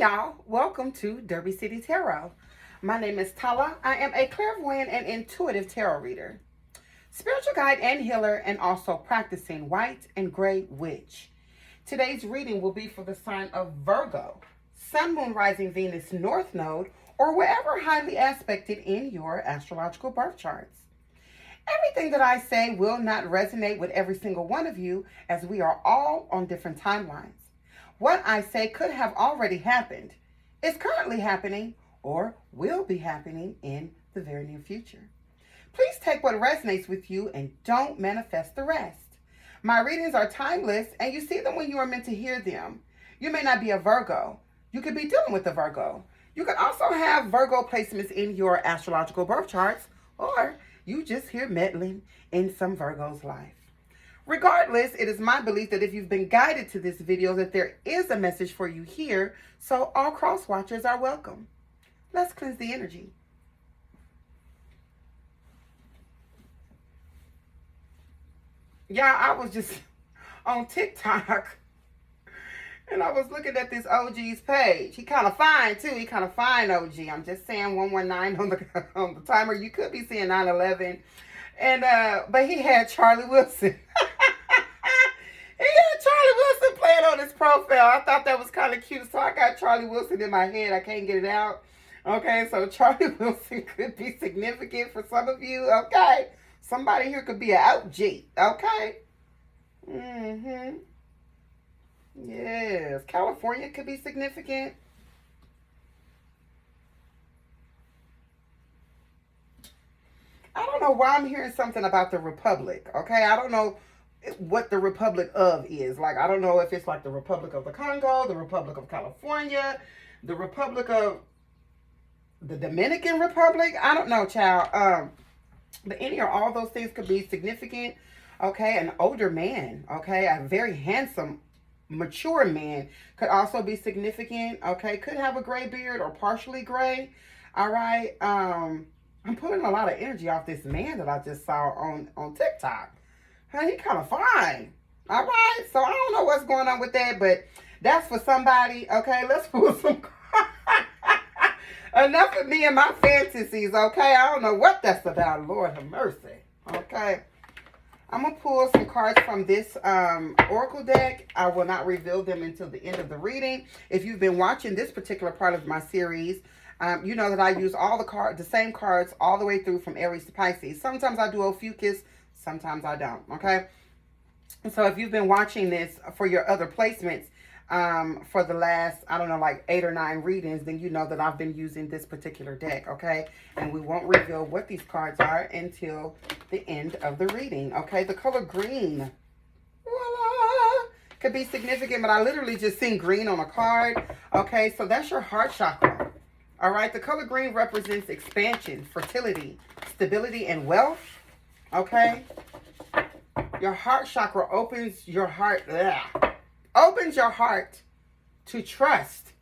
y'all. Welcome to Derby City Tarot. My name is Tala. I am a clairvoyant and intuitive tarot reader, spiritual guide and healer, and also practicing white and gray witch. Today's reading will be for the sign of Virgo, Sun, Moon, Rising, Venus, North Node, or wherever highly aspected in your astrological birth charts. Everything that I say will not resonate with every single one of you, as we are all on different timelines. What I say could have already happened, is currently happening, or will be happening in the very near future. Please take what resonates with you and don't manifest the rest. My readings are timeless, and you see them when you are meant to hear them. You may not be a Virgo. You could be dealing with a Virgo. You could also have Virgo placements in your astrological birth charts, or you just hear meddling in some Virgo's life. Regardless, it is my belief that if you've been guided to this video, that there is a message for you here, so all cross watchers are welcome. Let's cleanse the energy. Yeah, I was just on TikTok, and I was looking at this OG's page. He kind of fine, too. He kind of fine, OG. I'm just saying 119 on the timer. You could be seeing 911. But he had Charlie Wilson. He had Charlie Wilson playing on his profile. I thought that was kind of cute. So I got Charlie Wilson in my head. I can't get it out. Okay, so Charlie Wilson could be significant for some of you. Okay. Somebody here could be an OG. Okay. Yes. California could be significant. I don't know why I'm hearing something about the Republic. Okay. I don't know what the Republic of is. Like, I don't know if it's like the Republic of the Congo, the Republic of California, the Republic of the Dominican Republic. I don't know, child. But any or all those things could be significant. Okay, an older man. Okay, a very handsome, mature man could also be significant. Okay, could have a gray beard or partially gray. All right. I'm putting a lot of energy off this man that I just saw on TikTok. He kind of fine. All right. So I don't know what's going on with that, but that's for somebody. Okay. Let's pull some cards. Enough of me and my fantasies. Okay. I don't know what that's about. Lord have mercy. Okay. I'm going to pull some cards from this oracle deck. I will not reveal them until the end of the reading. If you've been watching this particular part of my series, you know that I use all the same cards all the way through from Aries to Pisces. Sometimes I do Ophiuchus. Sometimes I don't, okay? And so if you've been watching this for your other placements for the last, I don't know, like 8 or 9 readings, then you know that I've been using this particular deck, okay? And we won't reveal what these cards are until the end of the reading, okay? The color green, voila, could be significant, but I literally just seen green on a card, okay? So that's your heart chakra, all right? The color green represents expansion, fertility, stability, and wealth. Okay, your heart chakra opens your heart to trust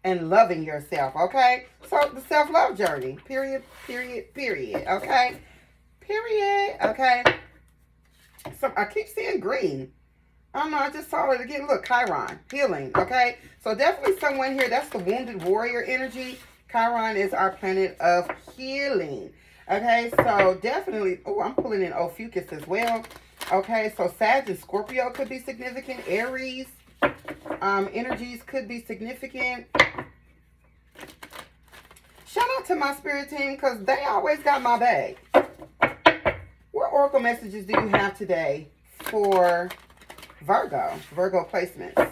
and loving yourself. Okay, so the self-love journey, period, okay, okay. So I keep seeing green. I don't know, I just saw it again. Look, Chiron, healing. Okay, so definitely someone here, that's the wounded warrior energy. Chiron is our planet of healing. Okay, so definitely, oh, I'm pulling in Ophiuchus as well. Okay, so Sag and Scorpio could be significant. Aries energies could be significant. Shout out to my spirit team because they always got my bag. What oracle messages do you have today for Virgo placements?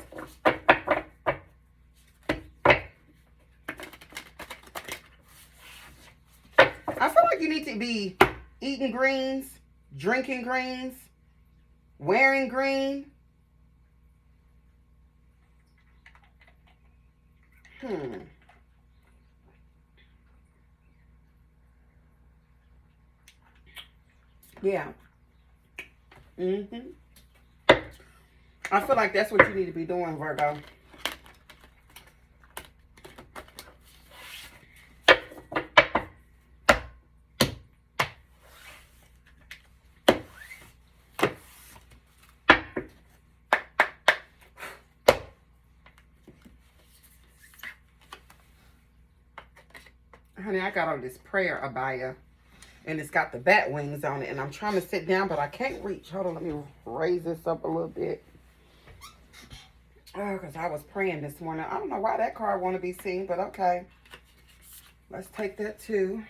I feel like you need to be eating greens, drinking greens, wearing green. Yeah. I feel like that's what you need to be doing, Virgo. Honey, I got on this prayer abaya, and it's got the bat wings on it, and I'm trying to sit down, but I can't reach. Hold on, let me raise this up a little bit. Oh, because I was praying this morning. I don't know why that card want to be seen, but okay. Let's take that too.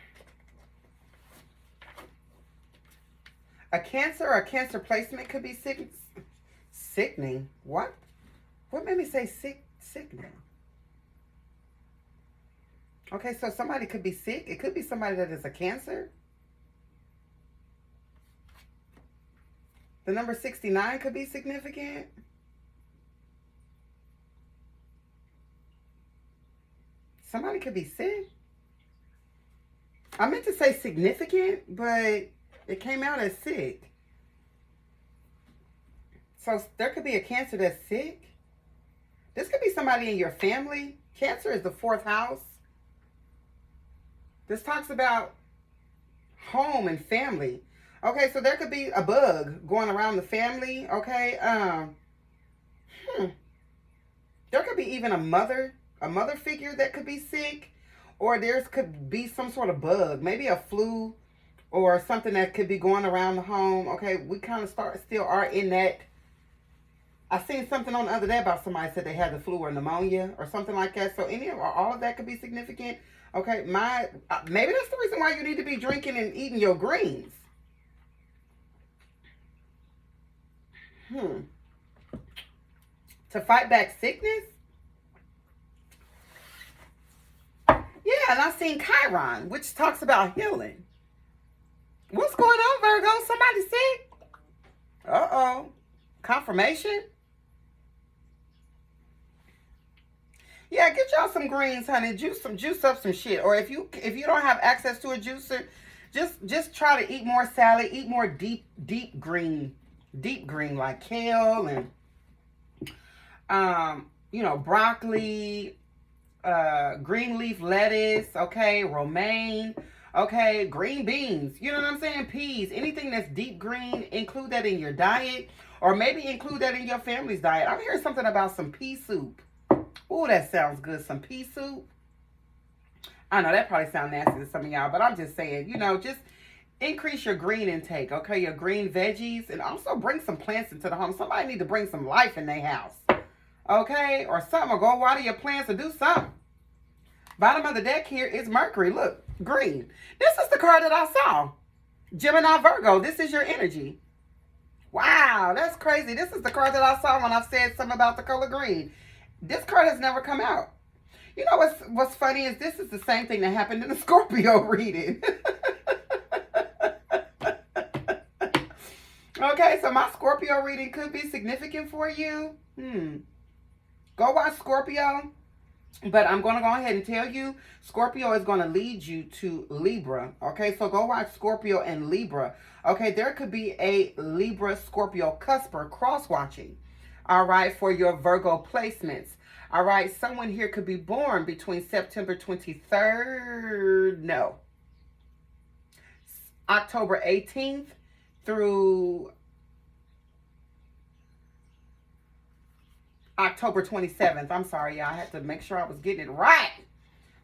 A cancer placement could be sickening. What? What made me say sickening? Okay, so somebody could be sick. It could be somebody that is a cancer. The number 69 could be significant. Somebody could be sick. I meant to say significant, but it came out as sick. So there could be a cancer that's sick. This could be somebody in your family. Cancer is the 4th house. This talks about home and family. Okay, so there could be a bug going around the family. Okay, there could be even a mother figure that could be sick, or there could be some sort of bug, maybe a flu or something that could be going around the home. Okay, we kind of still are in that. I seen something on the other day about somebody said they had the flu or pneumonia or something like that. So any or all of that could be significant. Okay, maybe that's the reason why you need to be drinking and eating your greens. To fight back sickness? Yeah, and I seen Chiron, which talks about healing. What's going on, Virgo? Somebody sick? Uh-oh. Confirmation? Yeah, get y'all some greens, honey. Juice up some shit. Or if you don't have access to a juicer, just try to eat more salad, eat more deep green like kale and broccoli, green leaf lettuce, okay, romaine, okay, green beans, you know what I'm saying? Peas, anything that's deep green, include that in your diet, or maybe include that in your family's diet. I'm hearing something about some pea soup. Oh, that sounds good. Some pea soup. I know that probably sounds nasty to some of y'all, but I'm just saying, just increase your green intake, okay? Your green veggies, and also bring some plants into the home. Somebody need to bring some life in their house, okay? Or something, or go water your plants or do something. Bottom of the deck here is Mercury. Look, green. This is the card that I saw. Gemini, Virgo, this is your energy. Wow, that's crazy. This is the card that I saw when I said something about the color green. This card has never come out. You know what's funny is this is the same thing that happened in the Scorpio reading. Okay, so my Scorpio reading could be significant for you. Go watch Scorpio. But I'm going to go ahead and tell you, Scorpio is going to lead you to Libra. Okay, so go watch Scorpio and Libra. Okay, there could be a Libra-Scorpio cusper cross-watching. All right, for your Virgo placements. All right, someone here could be born between September 23rd, no, October 18th through October 27th. I'm sorry, y'all. I had to make sure I was getting it right.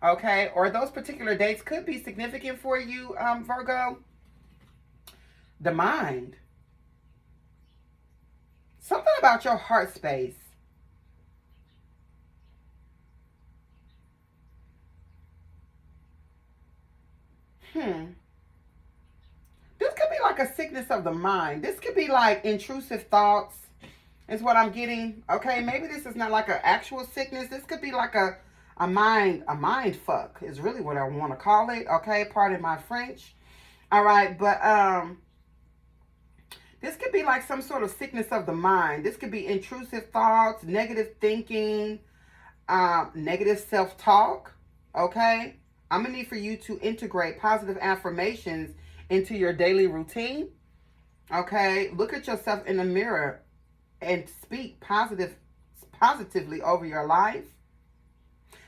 Okay, or those particular dates could be significant for you, Virgo. The mind. Something about your heart space. This could be like a sickness of the mind. This could be like intrusive thoughts is what I'm getting. Okay, maybe this is not like an actual sickness. This could be like a mind fuck is really what I want to call it. Okay, pardon my French. All right, but this could be like some sort of sickness of the mind. This could be intrusive thoughts, negative thinking, negative self-talk. Okay, I'm gonna need for you to integrate positive affirmations into your daily routine. Okay, look at yourself in the mirror and speak positively over your life.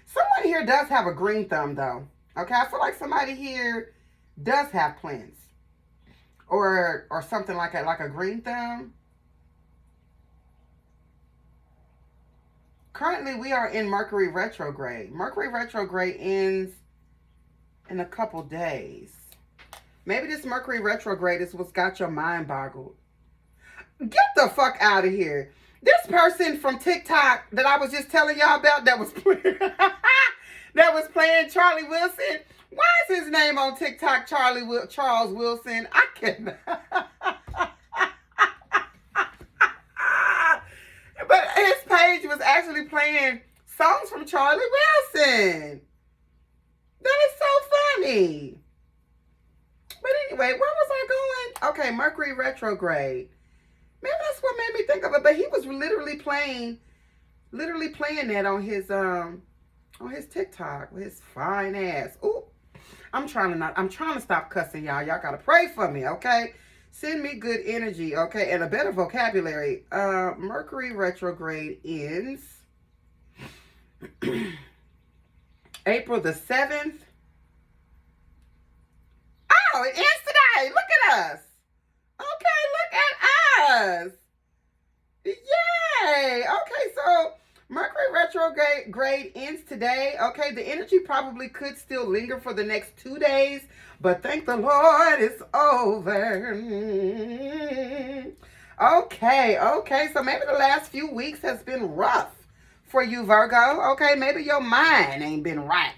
Someone here does have a green thumb though. Okay, I feel like somebody here does have plants or something like a green thumb. Currently, we are in Mercury retrograde. Mercury retrograde ends in a couple days. Maybe this Mercury retrograde is what's got your mind boggled. Get the fuck out of here. This person from TikTok that I was just telling y'all about that was playing, that was playing Charlie Wilson. Why is his name on TikTok Charles Wilson? I cannot. But his page was actually playing songs from Charlie Wilson. That is so funny. But anyway, where was I going? Okay, Mercury retrograde. Maybe that's what made me think of it. But he was literally playing that on his TikTok with his fine ass. Ooh, I'm trying to stop cussing, y'all. Y'all gotta pray for me, okay? Send me good energy, okay, and a better vocabulary. Mercury retrograde ends April the 7th. Oh, it ends today. Look at us. Okay, look at us. Yay. Okay, so Mercury retrograde ends today. Okay, the energy probably could still linger for the next 2 days, but thank the Lord it's over. Okay, so maybe the last few weeks has been rough for you, Virgo. Okay, maybe your mind ain't been right.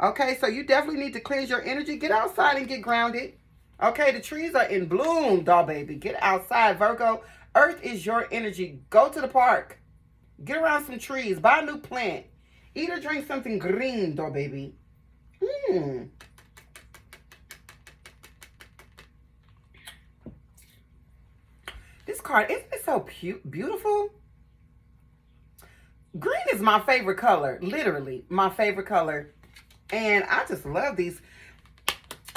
Okay, so you definitely need to cleanse your energy. Get outside and get grounded. Okay, the trees are in bloom, doll baby. Get outside, Virgo. Earth is your energy. Go to the park. Get around some trees. Buy a new plant. Eat or drink something green, doll baby. This card, isn't it so beautiful? Green is my favorite color. Literally, my favorite color. And I just love these.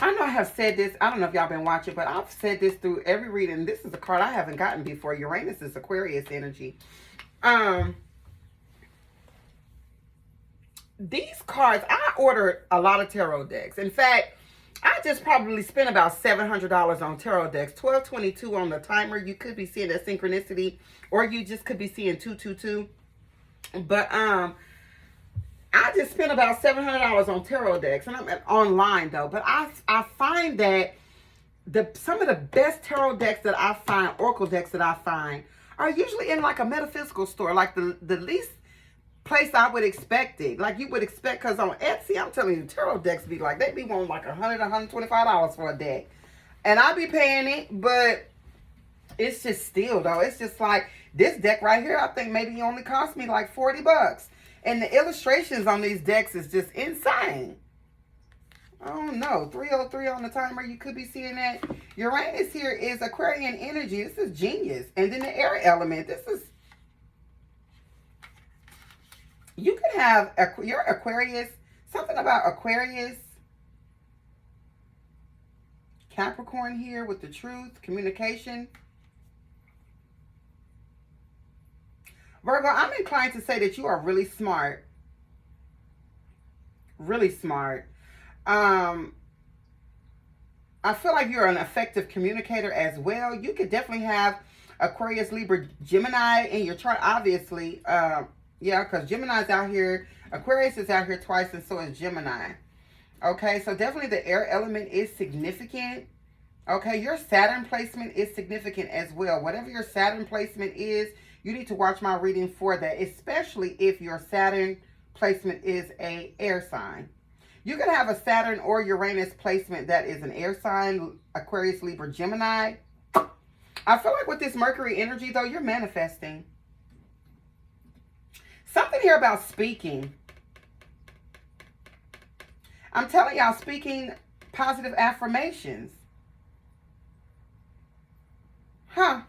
I know I have said this. I don't know if y'all been watching, but I've said this through every reading. This is a card I haven't gotten before. Uranus is Aquarius energy. These cards, I ordered a lot of tarot decks. In fact, I just probably spent about $700 on tarot decks. 1222 on the timer. You could be seeing that synchronicity, or you just could be seeing 222. But I just spent about $700 on tarot decks, and I'm online though. But I find that some of the best tarot decks that I find, oracle decks that I find, are usually in like a metaphysical store, like the least place I would expect it. Like you would expect, because on Etsy, I'm telling you, tarot decks be like, they be wanting like $100, $125 for a deck. And I be paying it, but it's just still though. It's just like this deck right here, I think maybe only cost me like 40 bucks. And the illustrations on these decks is just insane. Oh no, 303 on the timer. You could be seeing that. Uranus here is Aquarian energy. This is genius. And then the air element. This is, you could have your Aquarius, something about Aquarius, Capricorn here with the truth, communication. Virgo, I'm inclined to say that you are really smart. Really smart. I feel like you're an effective communicator as well. You could definitely have Aquarius, Libra, Gemini in your chart, obviously. Yeah, because Gemini's out here. Aquarius is out here twice, and so is Gemini. Okay, so definitely the air element is significant. Okay, your Saturn placement is significant as well. Whatever your Saturn placement is, you need to watch my reading for that, especially if your Saturn placement is an air sign. You can have a Saturn or Uranus placement that is an air sign, Aquarius, Libra, Gemini. I feel like with this Mercury energy, though, you're manifesting. Something here about speaking. I'm telling y'all, speaking positive affirmations. Huh.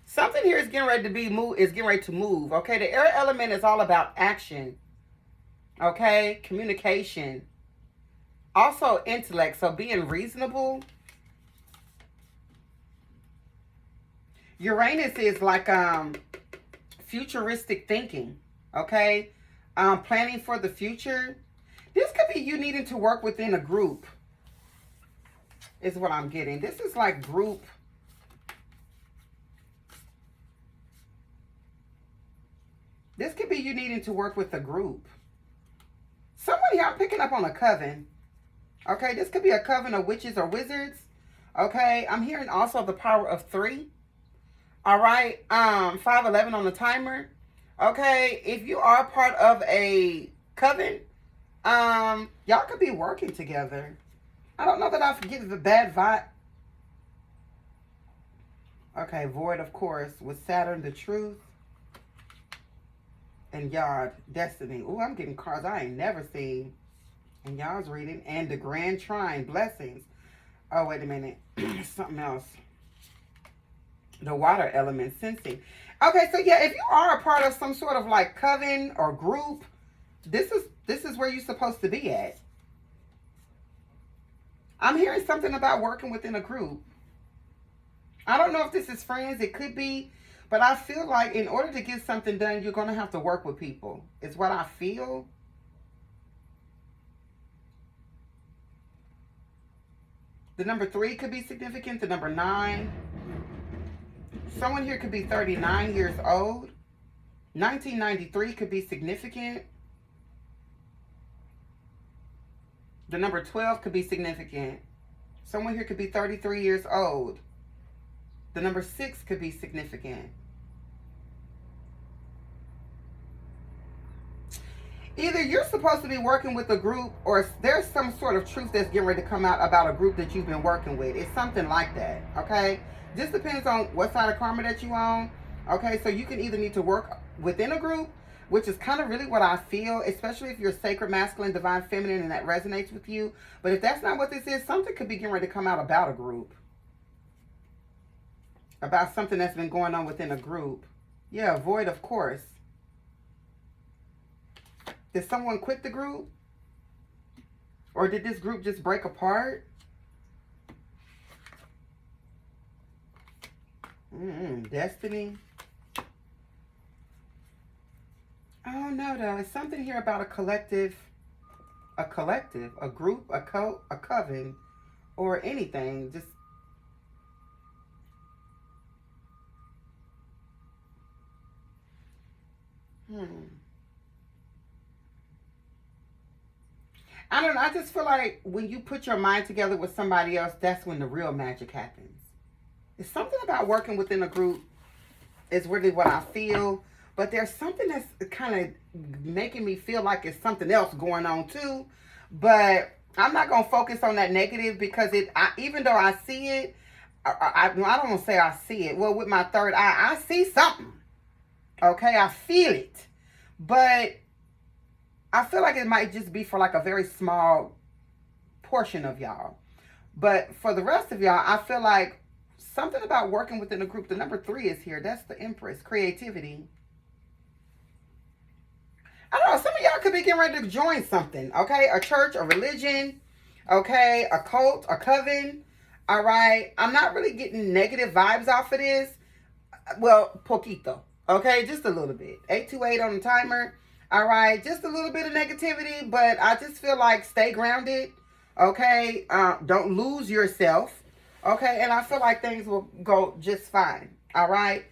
Something here is getting ready to move. Okay, the air element is all about action. Okay, communication. Also intellect, so being reasonable. Uranus is like futuristic thinking. Okay, planning for the future. This could be you needing to work within a group, is what I'm getting. This is like group. This could be you needing to work with a group. Someone here, I'm picking up on a coven. Okay, this could be a coven of witches or wizards. Okay, I'm hearing also the power of 3. All right, 511 on the timer. Okay, if you are part of a coven, y'all could be working together. I don't know that I get the bad vibe. Okay, void, of course, with Saturn, the truth, and Yard, destiny. Ooh, I'm getting cards I ain't never seen. And y'all's reading, and the grand trine, blessings. Oh, wait a minute, something else. The water element, sensing. Okay, so yeah, if you are a part of some sort of like coven or group, this is where you're supposed to be at. I'm hearing something about working within a group. I don't know if this is friends, it could be, but I feel like in order to get something done, you're going to have to work with people. It's what I feel. The number 3 could be significant. The number 9. Someone here could be 39 years old. 1993 could be significant. The number 12 could be significant. Someone here could be 33 years old. The number 6 could be significant. Either you're supposed to be working with a group, or there's some sort of truth that's getting ready to come out about a group that you've been working with. It's something like that, okay? Just depends on what side of karma that you on, okay? So you can either need to work within a group, which is kind of really what I feel, especially if you're sacred, masculine, divine, feminine, and that resonates with you. But if that's not what this is, something could be getting ready to come out about a group. About something that's been going on within a group. Yeah, void, of course. Did someone quit the group? Or did this group just break apart? Destiny. I don't know though. It's something here about a collective, a group, a coven, or anything. Just I don't know. I just feel like when you put your mind together with somebody else, that's when the real magic happens. It's something about working within a group is really what I feel. But there's something that's kind of making me feel like it's something else going on too. But I'm not going to focus on that negative because even though I see it, I don't want to say I see it. Well, with my third eye, I see something. Okay, I feel it. But I feel like it might just be for like a very small portion of y'all. But for the rest of y'all, I feel like something about working within a group. The number 3 is here. That's the Empress. Creativity. I don't know. Some of y'all could be getting ready to join something. Okay. A church, a religion. Okay. A cult, a coven. All right. I'm not really getting negative vibes off of this. Well, poquito. Okay. Just a little bit. 828 on the timer. All right. Just a little bit of negativity. But I just feel like stay grounded. Okay. Don't lose yourself. Okay, and I feel like things will go just fine. All right.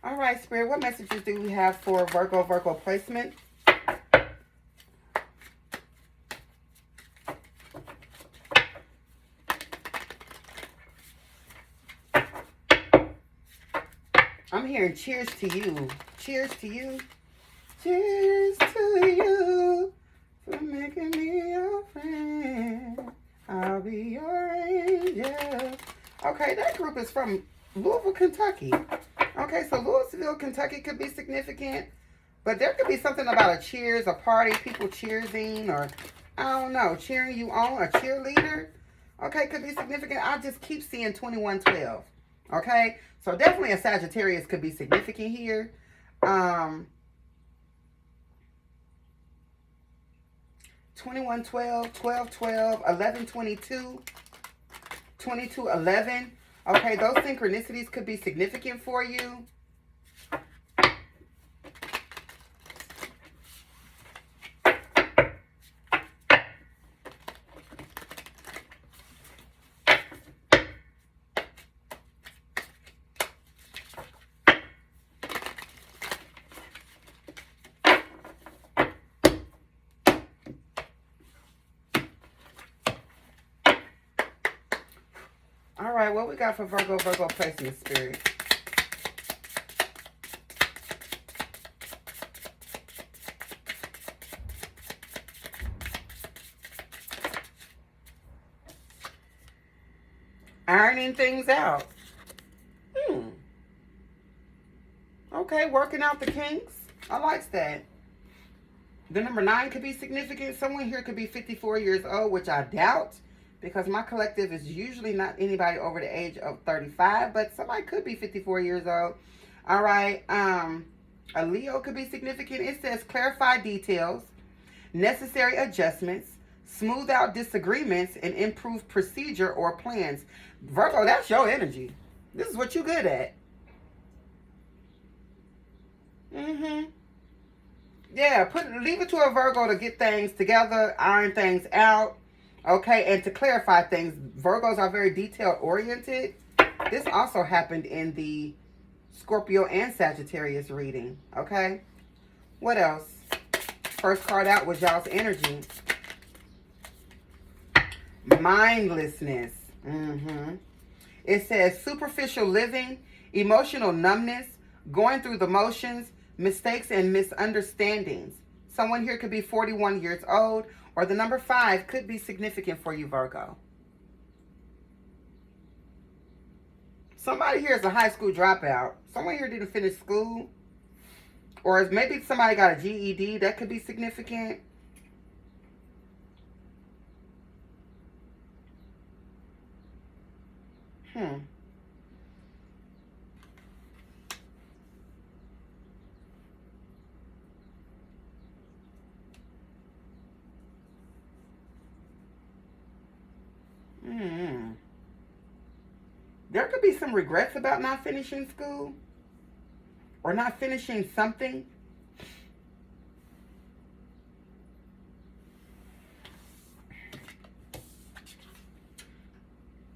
All right, Spirit, what messages do we have for Virgo placement? I'm hearing cheers to you. Cheers to you. Cheers to you for making me your friend. I'll be your angel. Okay, that group is from Louisville, Kentucky. Okay, so Louisville, Kentucky could be significant. But there could be something about a cheers, a party, people cheersing, or I don't know, cheering you on, a cheerleader. Okay, could be significant. I just keep seeing 2112. Okay, so definitely a Sagittarius could be significant here. 2112, 1212, 1122, 2211. Okay, those synchronicities could be significant for you. All right, what we got for Virgo? Virgo placement spirit. Ironing things out. Okay, working out the kinks. I like that. The number 9 could be significant. Someone here could be 54 years old, which I doubt, because my collective is usually not anybody over the age of 35, but somebody could be 54 years old. All right. A Leo could be significant. It says clarify details, necessary adjustments, smooth out disagreements, and improve procedure or plans. Virgo, that's your energy. This is what you're good at. Yeah, leave it to a Virgo to get things together, iron things out, okay, and to clarify things. Virgos are very detail oriented. This also happened in the Scorpio and Sagittarius reading, okay? What else? First card out was y'all's energy. Mindlessness. It says superficial living, emotional numbness, going through the motions, mistakes and misunderstandings. Someone here could be 41 years old, or the number 5 could be significant for you, Virgo. Somebody here is a high school dropout. Someone here didn't finish school, or maybe somebody got a GED. That could be significant. There could be some regrets about not finishing school or not finishing something.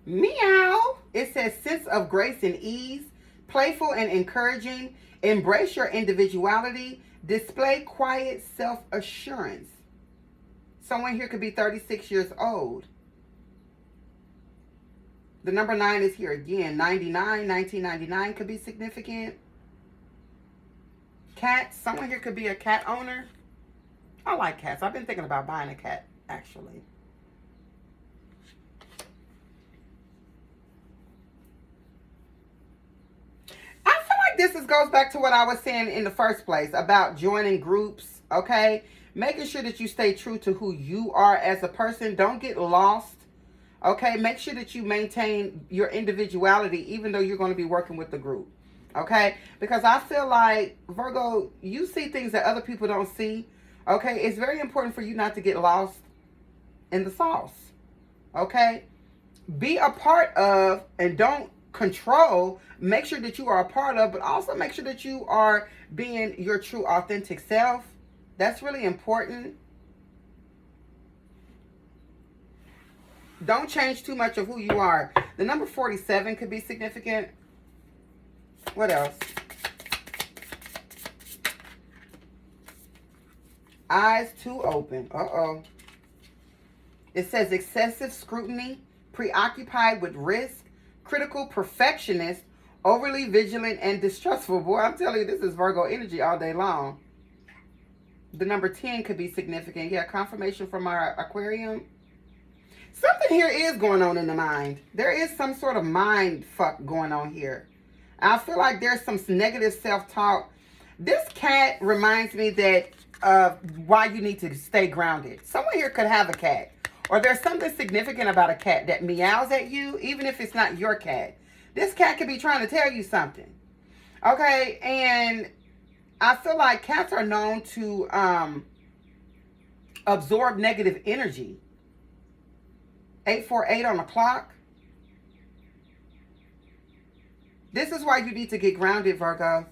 Meow. It says sense of grace and ease, playful and encouraging, embrace your individuality, display quiet self-assurance. Someone here could be 36 years old. The number 9 is here again. 1999 could be significant. Cats. Someone here could be a cat owner. I like cats. I've been thinking about buying a cat, actually. I feel like this goes back to what I was saying in the first place about joining groups, okay? Making sure that you stay true to who you are as a person. Don't get lost. Okay, make sure that you maintain your individuality even though you're going to be working with the group. Okay, because I feel like, Virgo, you see things that other people don't see. Okay, it's very important for you not to get lost in the sauce. Okay, be a part of and don't control. Make sure that you are a part of, but also make sure that you are being your true authentic self. That's really important. Don't change too much of who you are. The number 47 could be significant. What else? Eyes too open. Uh-oh. It says excessive scrutiny, preoccupied with risk, critical perfectionist, overly vigilant, and distrustful. Boy, I'm telling you, this is Virgo energy all day long. The number 10 could be significant. Yeah, confirmation from our Aquarium. Something here is going on in the mind. There is some sort of mind fuck going on here. I feel like there's some negative self-talk. This cat reminds me that why you need to stay grounded. Someone here could have a cat. Or there's something significant about a cat that meows at you, even if it's not your cat. This cat could be trying to tell you something. Okay, and I feel like cats are known to absorb negative energy. 848 on the clock. This is why you need to get grounded, Virgo.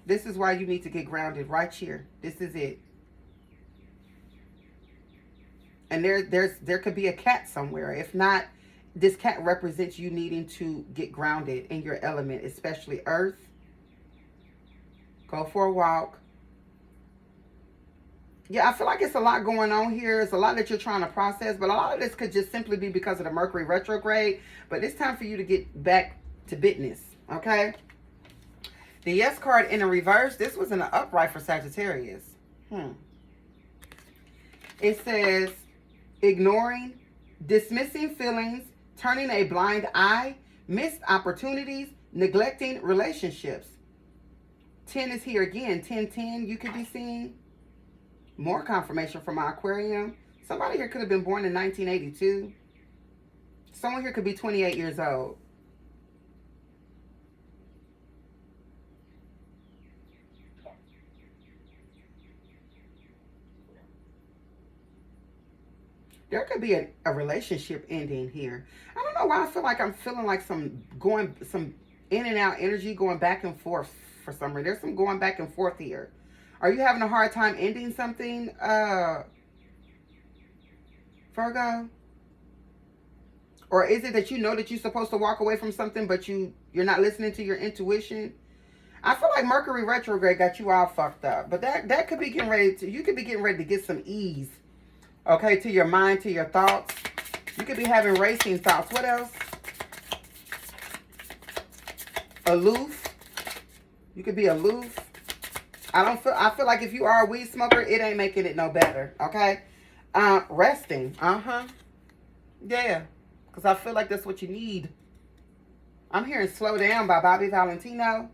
This is why you need to get grounded right here. This is it. And there could be a cat somewhere. If not, this cat represents you needing to get grounded in your element, especially earth. Go for a walk. Yeah, I feel like it's a lot going on here. It's a lot that you're trying to process, but a lot of this could just simply be because of the Mercury retrograde. But it's time for you to get back to business, okay? The Yes card in the reverse. This was in the upright for Sagittarius. It says, ignoring, dismissing feelings, turning a blind eye, missed opportunities, neglecting relationships. 10 is here again. 1010, you could be seeing more confirmation from my Aquarium. Somebody here could have been born in 1982. Someone here could be 28 years old. There could be a relationship ending here. I don't know why I feel like I'm feeling like some in and out energy going back and forth for some reason. There's some going back and forth here. Are you having a hard time ending something, Virgo? Or is it that you know that you're supposed to walk away from something, but you're not listening to your intuition? I feel like Mercury retrograde got you all fucked up. But that could be getting ready to, you could be getting ready to get some ease. Okay, to your mind, to your thoughts. You could be having racing thoughts. What else? Aloof. You could be aloof. I feel like if you are a weed smoker, it ain't making it no better. Okay? Resting. Yeah. Because I feel like that's what you need. I'm hearing Slow Down by Bobby Valentino.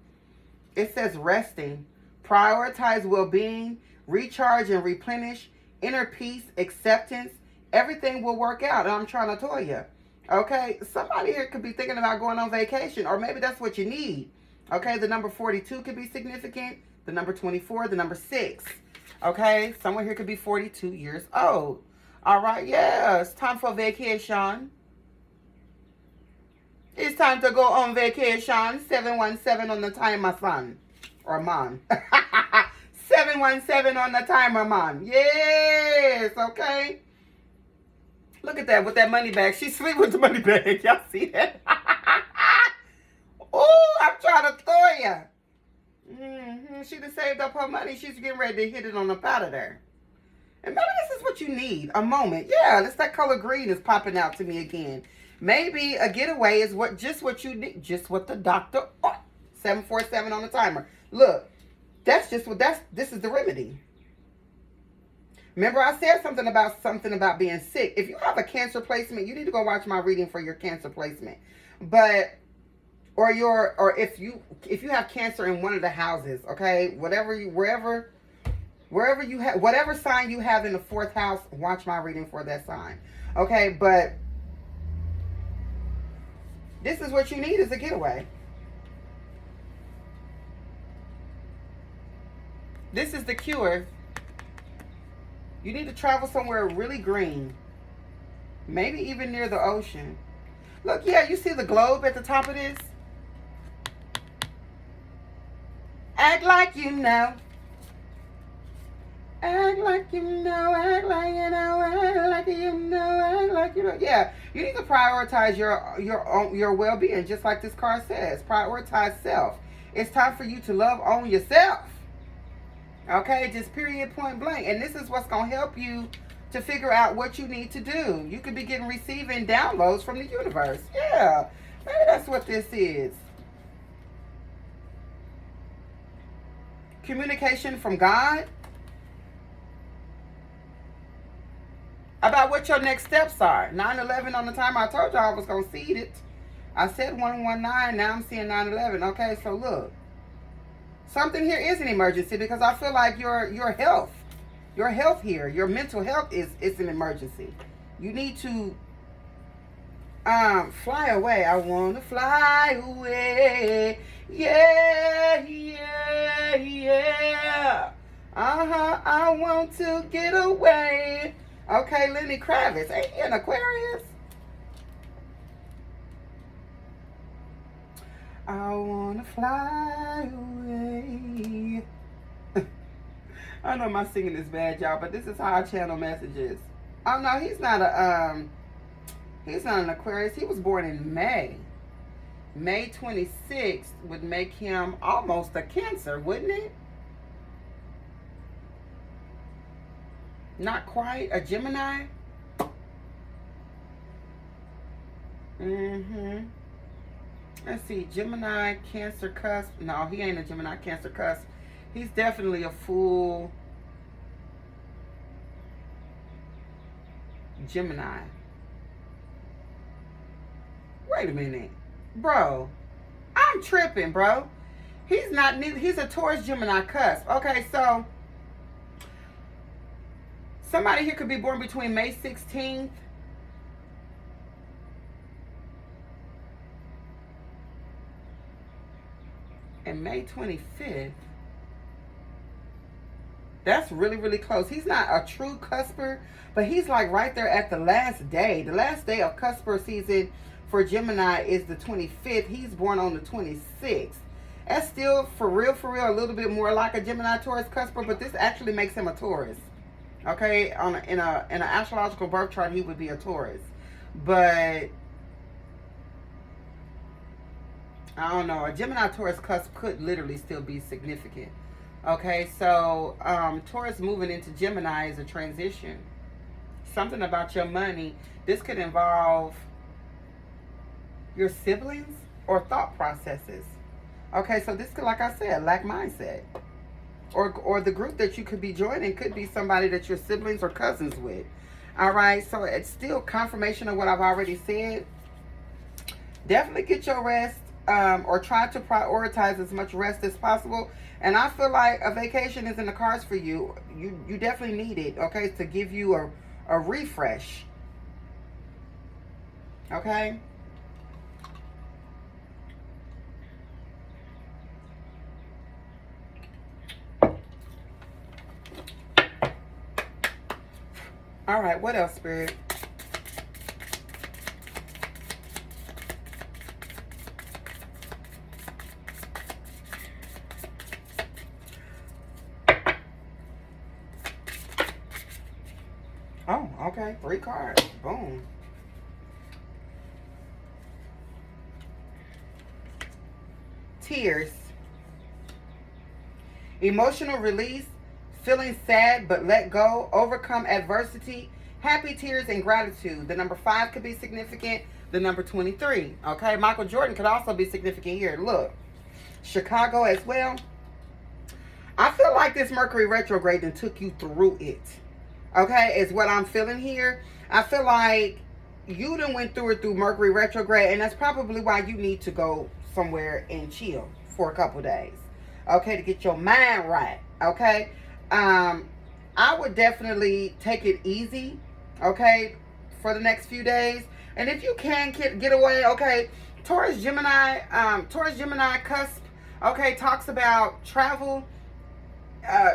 It says resting. Prioritize well-being. Recharge and replenish. Inner peace, acceptance, everything will work out. And I'm trying to tell you. Okay? Somebody here could be thinking about going on vacation. Or maybe that's what you need. Okay? The number 42 could be significant. The number 24. The number 6. Okay? Someone here could be 42 years old. All right? Yeah. It's time for vacation. It's time to go on vacation. 717 on the timer, son. Or man. 717 on the timer, man. Yes, okay. Look at that with that money bag. She sleep with the money bag. Y'all see that? Oh, I'm trying to throw you. She done saved up her money. She's getting ready to hit it on up out of there. And maybe this is what you need. A moment. Yeah, that's that color green is popping out to me again. Maybe a getaway is just what you need. Just what the doctor... 747 on the timer. Look. This is the remedy. Remember I said something about being sick. If you have a cancer placement, you need to go watch my reading for your cancer placement. But, or if you have cancer in one of the houses, okay, wherever you have, whatever sign you have in the 4th house, watch my reading for that sign. Okay, but this is what you need is a getaway. This is the cure. You need to travel somewhere really green. Maybe even near the ocean. Look, yeah, you see the globe at the top of this? Act like you know. Act like you know. Act like you know. Act like you know. Act like you know. Yeah, you need to prioritize your well-being, just like this card says. Prioritize self. It's time for you to love on yourself. Okay, just period, point blank. And this is what's going to help you to figure out what you need to do. You could be receiving downloads from the universe. Yeah, maybe that's what this is. Communication from God about what your next steps are. 9/11 on the time I told y'all I was going to seed it. I said 119, now I'm seeing 9/11. Okay, so look. Something here is an emergency because I feel like your health here, your mental health is an emergency. You need to fly away. I want to fly away. Yeah, yeah, yeah. I want to get away. Okay, Lenny Kravitz. Ain't he an Aquarius? I wanna fly away. I know my singing is bad, y'all, but this is how I channel messages. Oh no, he's not an Aquarius. He was born in May. May 26th would make him almost a Cancer, wouldn't it? Not quite. A Gemini? Mm-hmm. Let's see. Gemini, Cancer cusp. No, he ain't a Gemini, Cancer cusp. He's definitely a full Gemini. Wait a minute. Bro, I'm tripping, bro. He's not, he's a Taurus Gemini cusp. Okay, so somebody here could be born between May 16th and May 25th. That's really, really close. He's not a true cusper, but he's like right there at the last day. The last day of cusper season for Gemini is the 25th. He's born on the 26th. That's still, for real, a little bit more like a Gemini Taurus cusper, but this actually makes him a Taurus. Okay, in an astrological birth chart, he would be a Taurus. But I don't know. A Gemini Taurus cusp could literally still be significant. Okay, so Taurus moving into Gemini is a transition. Something about your money. This could involve your siblings or thought processes. Okay, so this could, like I said, lack mindset. Or the group that you could be joining could be somebody that you're siblings or cousins with. All right, so it's still confirmation of what I've already said. Definitely get your rest, or try to prioritize as much rest as possible. And I feel like a vacation is in the cards for you. You definitely need it, okay, to give you a refresh. Okay? All right, what else, Spirit? Oh, okay. 3 cards. Boom. Tears. Emotional release. Feeling sad but let go. Overcome adversity. Happy tears and gratitude. The number 5 could be significant. The number 23. Okay. Michael Jordan could also be significant here. Look. Chicago as well. I feel like this Mercury retrograde then took you through it. Okay, is what I'm feeling here. I feel like you done went through it through Mercury retrograde, and that's probably why you need to go somewhere and chill for a couple days. Okay, to get your mind right. Okay, I would definitely take it easy. Okay, for the next few days, and if you can get away. Okay, Taurus Gemini cusp. Okay, talks about travel.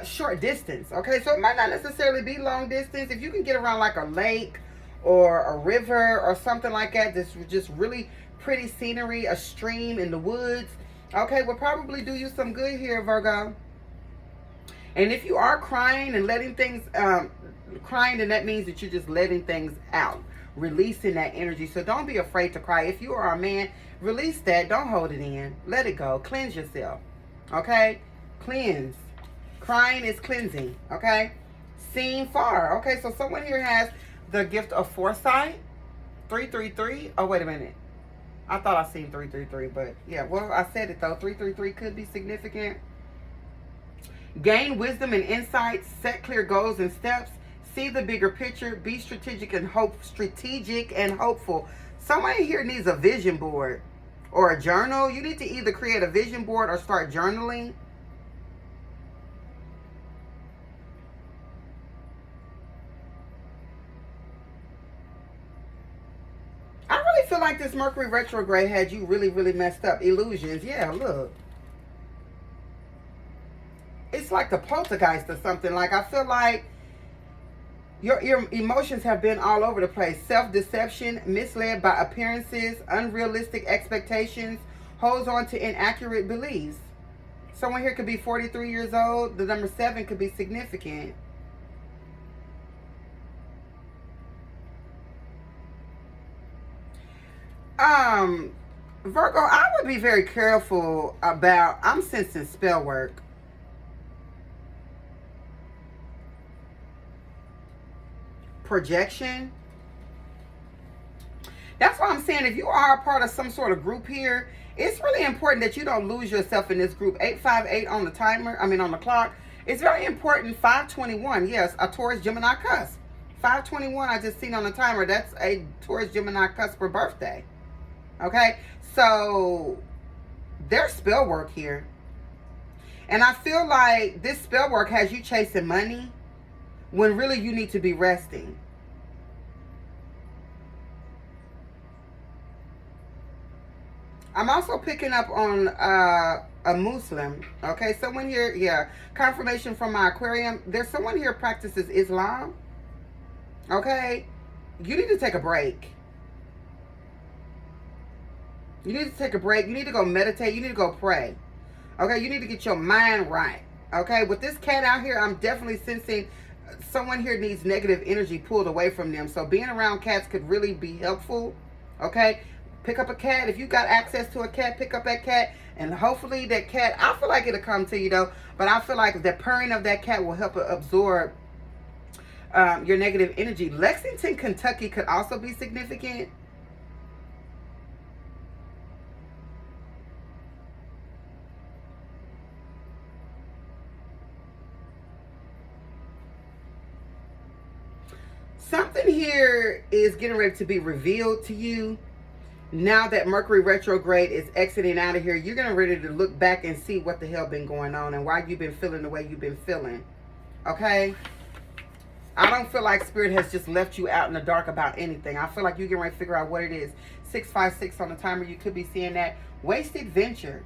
Short distance. Okay, so it might not necessarily be long distance. If you can get around like a lake or a river or something like that, this just really pretty scenery, a stream in the woods, okay, will probably do you some good here, Virgo. And if you are crying and letting things crying, then that means that you're just letting things out, releasing that energy. So don't be afraid to cry. If you are a man, release that. Don't hold it in. Let it go. Cleanse yourself. Okay, cleanse. Crying is cleansing, okay? Seen far. Okay, so someone here has the gift of foresight. 333. Oh, wait a minute. I thought I seen 333, but yeah, well, I said it though. 333 could be significant. Gain wisdom and insights. Set clear goals and steps. See the bigger picture. Be strategic and hopeful. Somebody here needs a vision board or a journal. You need to either create a vision board or start journaling. I feel like this Mercury retrograde had you really, really messed up. Illusions. Yeah, look. It's like the poltergeist or something. Like, I feel like your emotions have been all over the place. Self-deception, misled by appearances, unrealistic expectations, holds on to inaccurate beliefs. Someone here could be 43 years old. The number 7 could be significant. Virgo, I would be very careful about, I'm sensing spell work. projection. That's why I'm saying if you are a part of some sort of group here, it's really important that you don't lose yourself in this group. 858 on the timer, on the clock. It's very important. 521, yes, a Taurus Gemini cusp. 521, I just seen on the timer, that's a Taurus Gemini cusp for birthday. Okay, so there's spell work here. And I feel like this spell work has you chasing money when really you need to be resting. I'm also picking up on a Muslim. Okay, someone here, yeah, confirmation from my Aquarium. There's someone here practices Islam. Okay, you need to take a break. You need to take a break. You need to go meditate. You need to go pray. Okay, you need to get your mind right. Okay, with this cat out here, I'm definitely sensing someone here needs negative energy pulled away from them. So being around cats could really be helpful. Okay, pick up a cat. If you got access to a cat, pick up that cat. And hopefully that cat, I feel like it'll come to you though. But I feel like the purring of that cat will help it absorb your negative energy. Lexington, Kentucky could also be significant. Something here is getting ready to be revealed to you. Now that Mercury retrograde is exiting out of here, you're getting ready to look back and see what the hell been going on and why you've been feeling the way you've been feeling. Okay? I don't feel like Spirit has just left you out in the dark about anything. I feel like you're getting ready to figure out what it is. 656 on the timer, you could be seeing that. Wasted venture,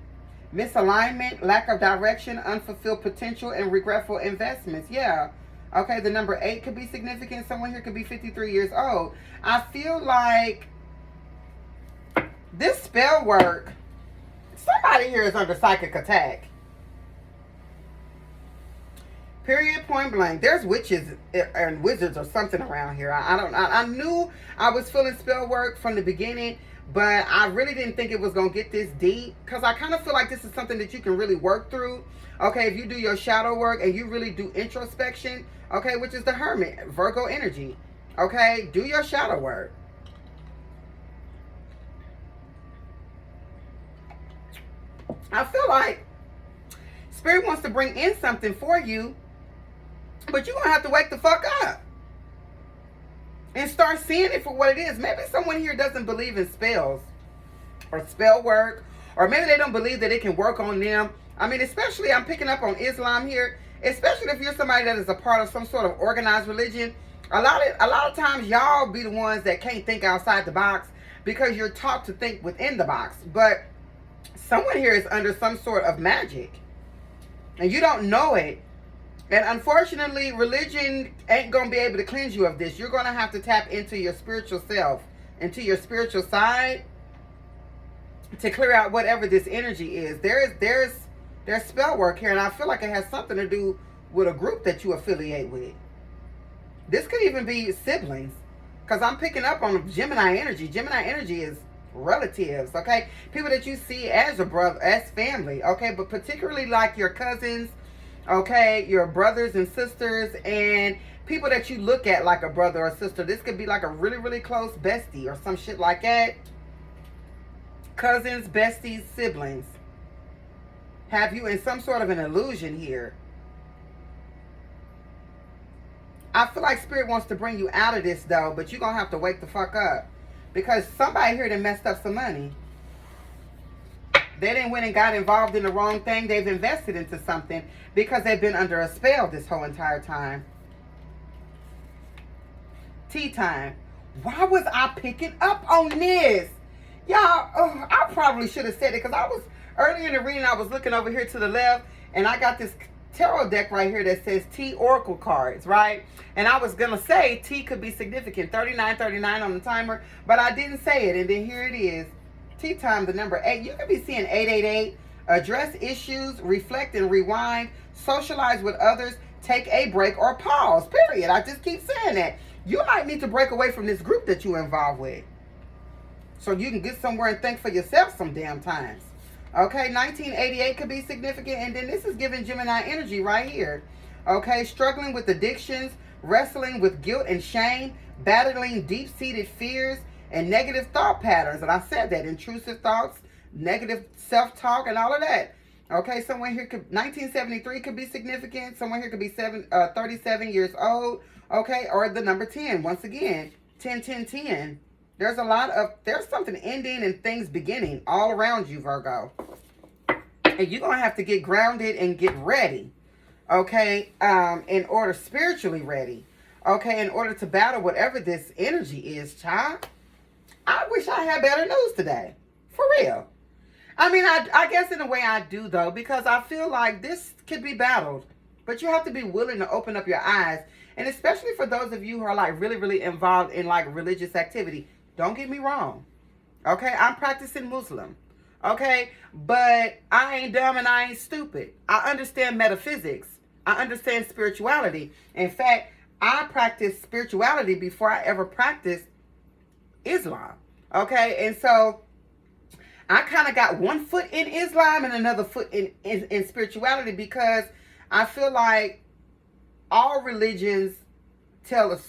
misalignment, lack of direction, unfulfilled potential, and regretful investments. Yeah. Okay, the number 8 could be significant. Someone here could be 53 years old. I feel like this spell work, somebody here is under psychic attack. Period, point blank. There's witches and wizards or something around here. I knew I was feeling spell work from the beginning, but I really didn't think it was going to get this deep, because I kind of feel like this is something that you can really work through. Okay, if you do your shadow work and you really do introspection, okay, which is the Hermit, Virgo energy. Okay, do your shadow work. I feel like Spirit wants to bring in something for you, but you're going to have to wake the fuck up and start seeing it for what it is. Maybe someone here doesn't believe in spells or spell work, or maybe they don't believe that it can work on them. I mean, especially I'm picking up on Islam here, especially if you're somebody that is a part of some sort of organized religion. A lot of times y'all be the ones that can't think outside the box because you're taught to think within the box. But someone here is under some sort of magic and you don't know it. And unfortunately, religion ain't going to be able to cleanse you of this. You're going to have to tap into your spiritual self, into your spiritual side, to clear out whatever this energy is. There's spell work here, and I feel like it has something to do with a group that you affiliate with. This could even be siblings, because I'm picking up on Gemini energy. Gemini energy is relatives, okay? People that you see as a brother, as family, okay? But particularly like your cousins, okay? Your brothers and sisters, and people that you look at like a brother or sister. This could be like a really, really close bestie or some shit like that. Cousins, besties, siblings have you in some sort of an illusion here. I feel like Spirit wants to bring you out of this though, but you're going to have to wake the fuck up, because somebody here done messed up some money. They didn't went and got involved in the wrong thing. They've invested into something because they've been under a spell this whole entire time. Tea time. Why was I picking up on this? Y'all, I probably should have said it, because I was earlier in the reading, I was looking over here to the left, and I got this tarot deck right here that says T Oracle cards, right? And I was going to say T could be significant, 3939 on the timer, but I didn't say it, and then here it is. Tea time, the number 8. You could be seeing 888. Address issues, reflect and rewind, socialize with others, take a break or pause, period. I just keep saying that. You might need to break away from this group that you're involved with, so you can get somewhere and think for yourself some damn times. Okay, 1988 could be significant. And then this is giving Gemini energy right here. Okay, struggling with addictions, wrestling with guilt and shame, battling deep-seated fears and negative thought patterns. And I said that, intrusive thoughts, negative self-talk, and all of that. Okay, someone here could, 1973 could be significant. Someone here could be 37 years old. Okay, or the number 10. Once again, 10, 10, 10. There's something ending and things beginning all around you, Virgo. And you're going to have to get grounded and get ready. Okay, in order, spiritually ready. Okay, in order to battle whatever this energy is, child. I wish I had better news today. For real. I mean, I guess in a way I do, though, because I feel like this could be battled. But you have to be willing to open up your eyes. And especially for those of you who are like really, really involved in like religious activity. Don't get me wrong. Okay, I'm practicing Muslim. Okay, but I ain't dumb and I ain't stupid. I understand metaphysics. I understand spirituality. In fact, I practiced spirituality before I ever practiced Islam. Okay, and so I kind of got one foot in Islam and another foot in spirituality, because I feel like all religions tell a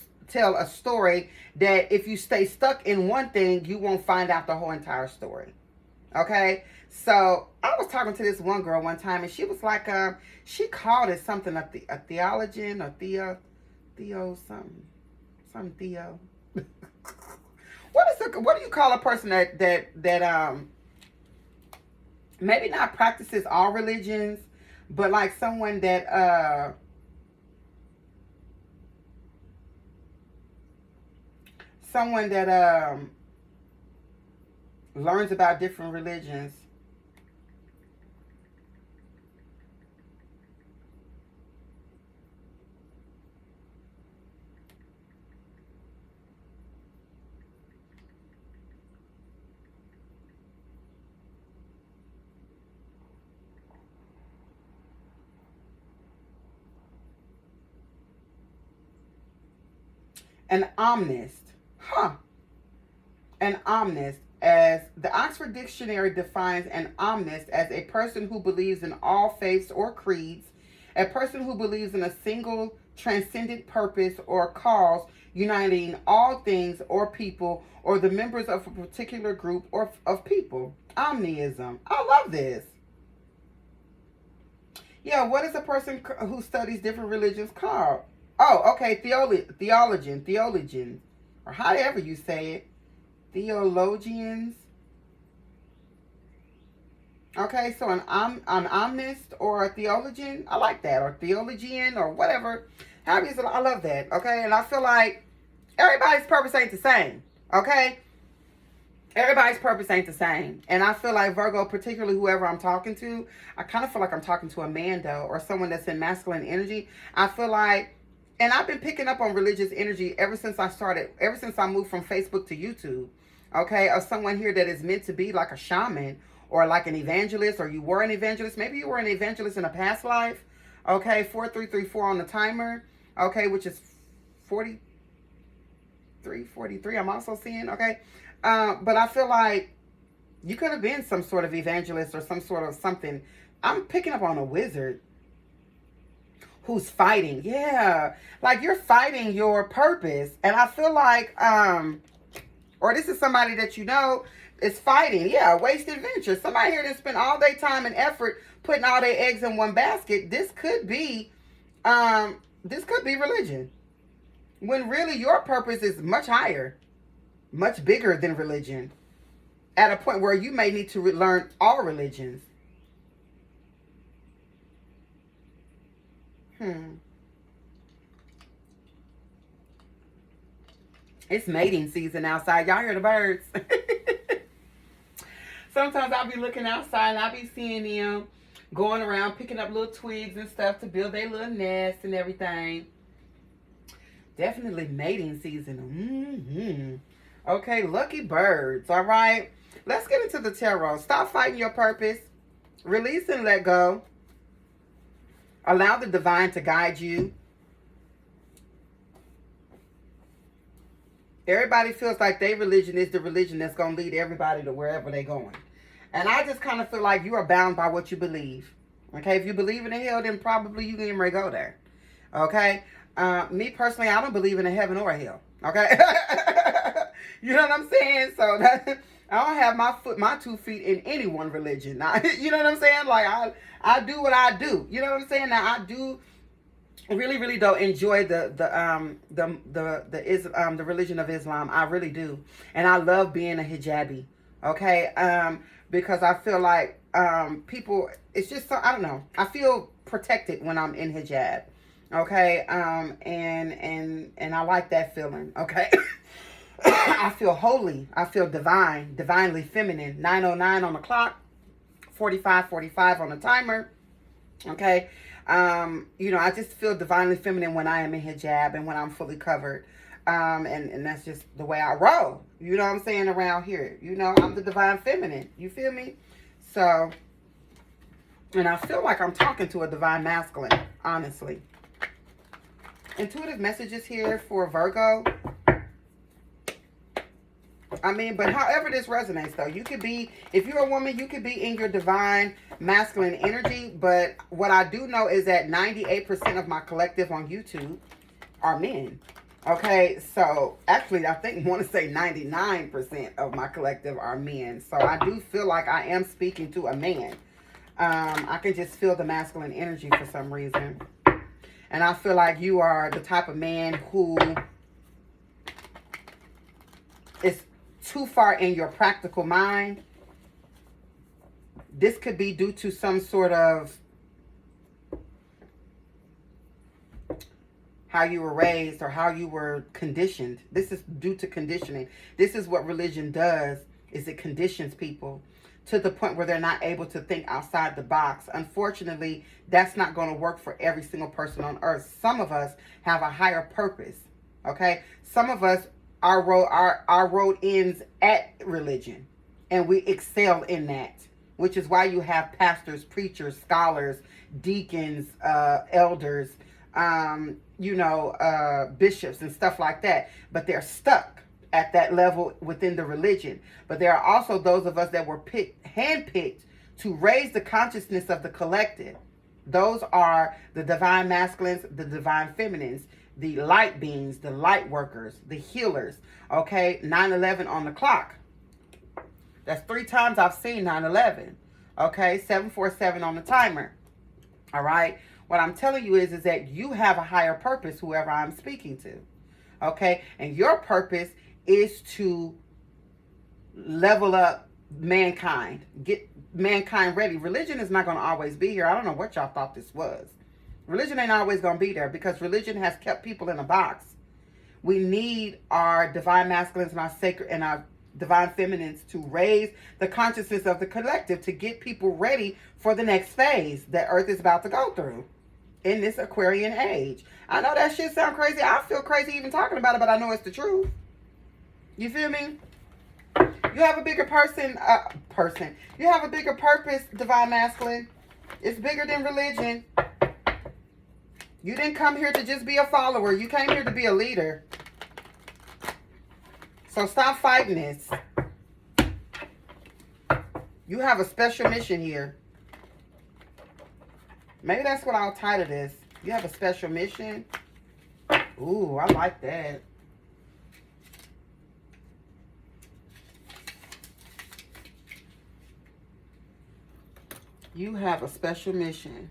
story that if you stay stuck in one thing, you won't find out the whole entire story. Okay, so I was talking to this one girl one time, and she was like, she called it something, a theologian or Theo something Theo. What do you call a person that maybe not practices all religions, but like someone that learns about different religions? An omnist. Huh. An omnist. As the Oxford Dictionary defines an omnist as a person who believes in all faiths or creeds, a person who believes in a single transcendent purpose or cause uniting all things or people or the members of a particular group or of people. Omnism. I love this. Yeah, what is a person who studies different religions called? Oh, okay, theologian, or however you say it. Theologians. Okay, so an omnist or a theologian. I like that. Or theologian or whatever. However you say, I love that. Okay, and I feel like everybody's purpose ain't the same. Okay? Everybody's purpose ain't the same. And I feel like Virgo, particularly whoever I'm talking to, I kind of feel like I'm talking to a man, though, or someone that's in masculine energy. I feel like, and I've been picking up on religious energy ever since I moved from Facebook to YouTube. Okay, of someone here that is meant to be like a shaman or like an evangelist, or you were an evangelist. Maybe you were an evangelist in a past life. Okay, 4334 on the timer. Okay, which is 43. I'm also seeing. Okay, but I feel like you could have been some sort of evangelist or some sort of something. I'm picking up on a wizard who's fighting. Yeah, like you're fighting your purpose, and I feel like or this is somebody that you know is fighting. Yeah, wasted venture. Somebody here that spent all their time and effort putting all their eggs in one basket. This could be religion. When really your purpose is much higher, much bigger than religion. At a point where you may need to learn all religions. It's mating season outside. Y'all hear the birds? Sometimes I'll be looking outside and I'll be seeing them going around picking up little twigs and stuff to build their little nest and everything. Definitely mating season. Okay, lucky birds. All right. Let's get into the tarot. Stop fighting your purpose. Release and let go. Allow the divine to guide you. Everybody feels like their religion is the religion that's going to lead everybody to wherever they're going. And I just kind of feel like you are bound by what you believe. Okay, if you believe in a hell, then probably you can go there. Okay, Me personally, I don't believe in a heaven or a hell. Okay, you know what I'm saying? So that I don't have my 2 feet in any one religion. Now, you know what I'm saying? Like I do what I do. You know what I'm saying? Now I do really really don't enjoy the religion of Islam. I really do, and I love being a hijabi. Okay, because I feel like people. It's just so I don't know. I feel protected when I'm in hijab. Okay, and I like that feeling. Okay. I feel holy. I feel divine, divinely feminine. 9:09 on the clock, 45:45 on the timer. Okay. I just feel divinely feminine when I am in hijab and when I'm fully covered. And that's just the way I roll. You know what I'm saying around here. I'm the divine feminine. You feel me? So, and I feel like I'm talking to a divine masculine, honestly. Intuitive messages here for Virgo. But however this resonates, though, you could be, if you're a woman, you could be in your divine masculine energy. But what I do know is that 98% of my collective on YouTube are men. Okay, so actually, I want to say 99% of my collective are men. So I do feel like I am speaking to a man. I can just feel the masculine energy for some reason. And I feel like you are the type of man who is too far in your practical mind. This could be due to some sort of how you were raised or how you were conditioned. This is due to conditioning. This is what religion does, is it conditions people to the point where they're not able to think outside the box. Unfortunately, that's not going to work for every single person on earth. Some of us have a higher purpose, okay? Some of us, our road ends at religion, and we excel in that, which is why you have pastors, preachers, scholars, deacons, elders, bishops and stuff like that. But they're stuck at that level within the religion. But there are also those of us that were handpicked to raise the consciousness of the collective. Those are the divine masculines, the divine feminines, the light beings, the light workers, the healers. Okay, 9/11 on the clock. That's 3 times I've seen 9/11. Okay, 747 on the timer. All right. What I'm telling you is that you have a higher purpose, whoever I'm speaking to. Okay, and your purpose is to level up mankind, get mankind ready. Religion is not going to always be here. I don't know what y'all thought this was. Religion ain't always going to be there because religion has kept people in a box. We need our divine masculines and our sacred and our divine feminines to raise the consciousness of the collective to get people ready for the next phase that Earth is about to go through in this Aquarian age. I know that shit sound crazy. I feel crazy even talking about it, but I know it's the truth. You feel me? You have a bigger You have a bigger purpose, divine masculine. It's bigger than religion. You didn't come here to just be a follower. You came here to be a leader. So stop fighting this. You have a special mission here. Maybe that's what I'll title this. You have a special mission. Ooh, I like that. You have a special mission.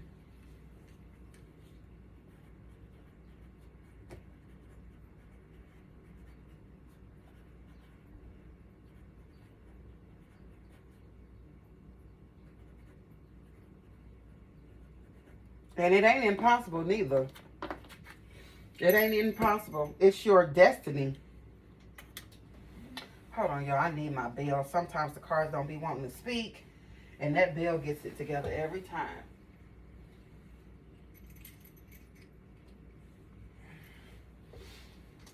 And it ain't impossible neither. It ain't impossible. It's your destiny. Hold on, y'all. I need my bell. Sometimes the cards don't be wanting to speak. And that bell gets it together every time.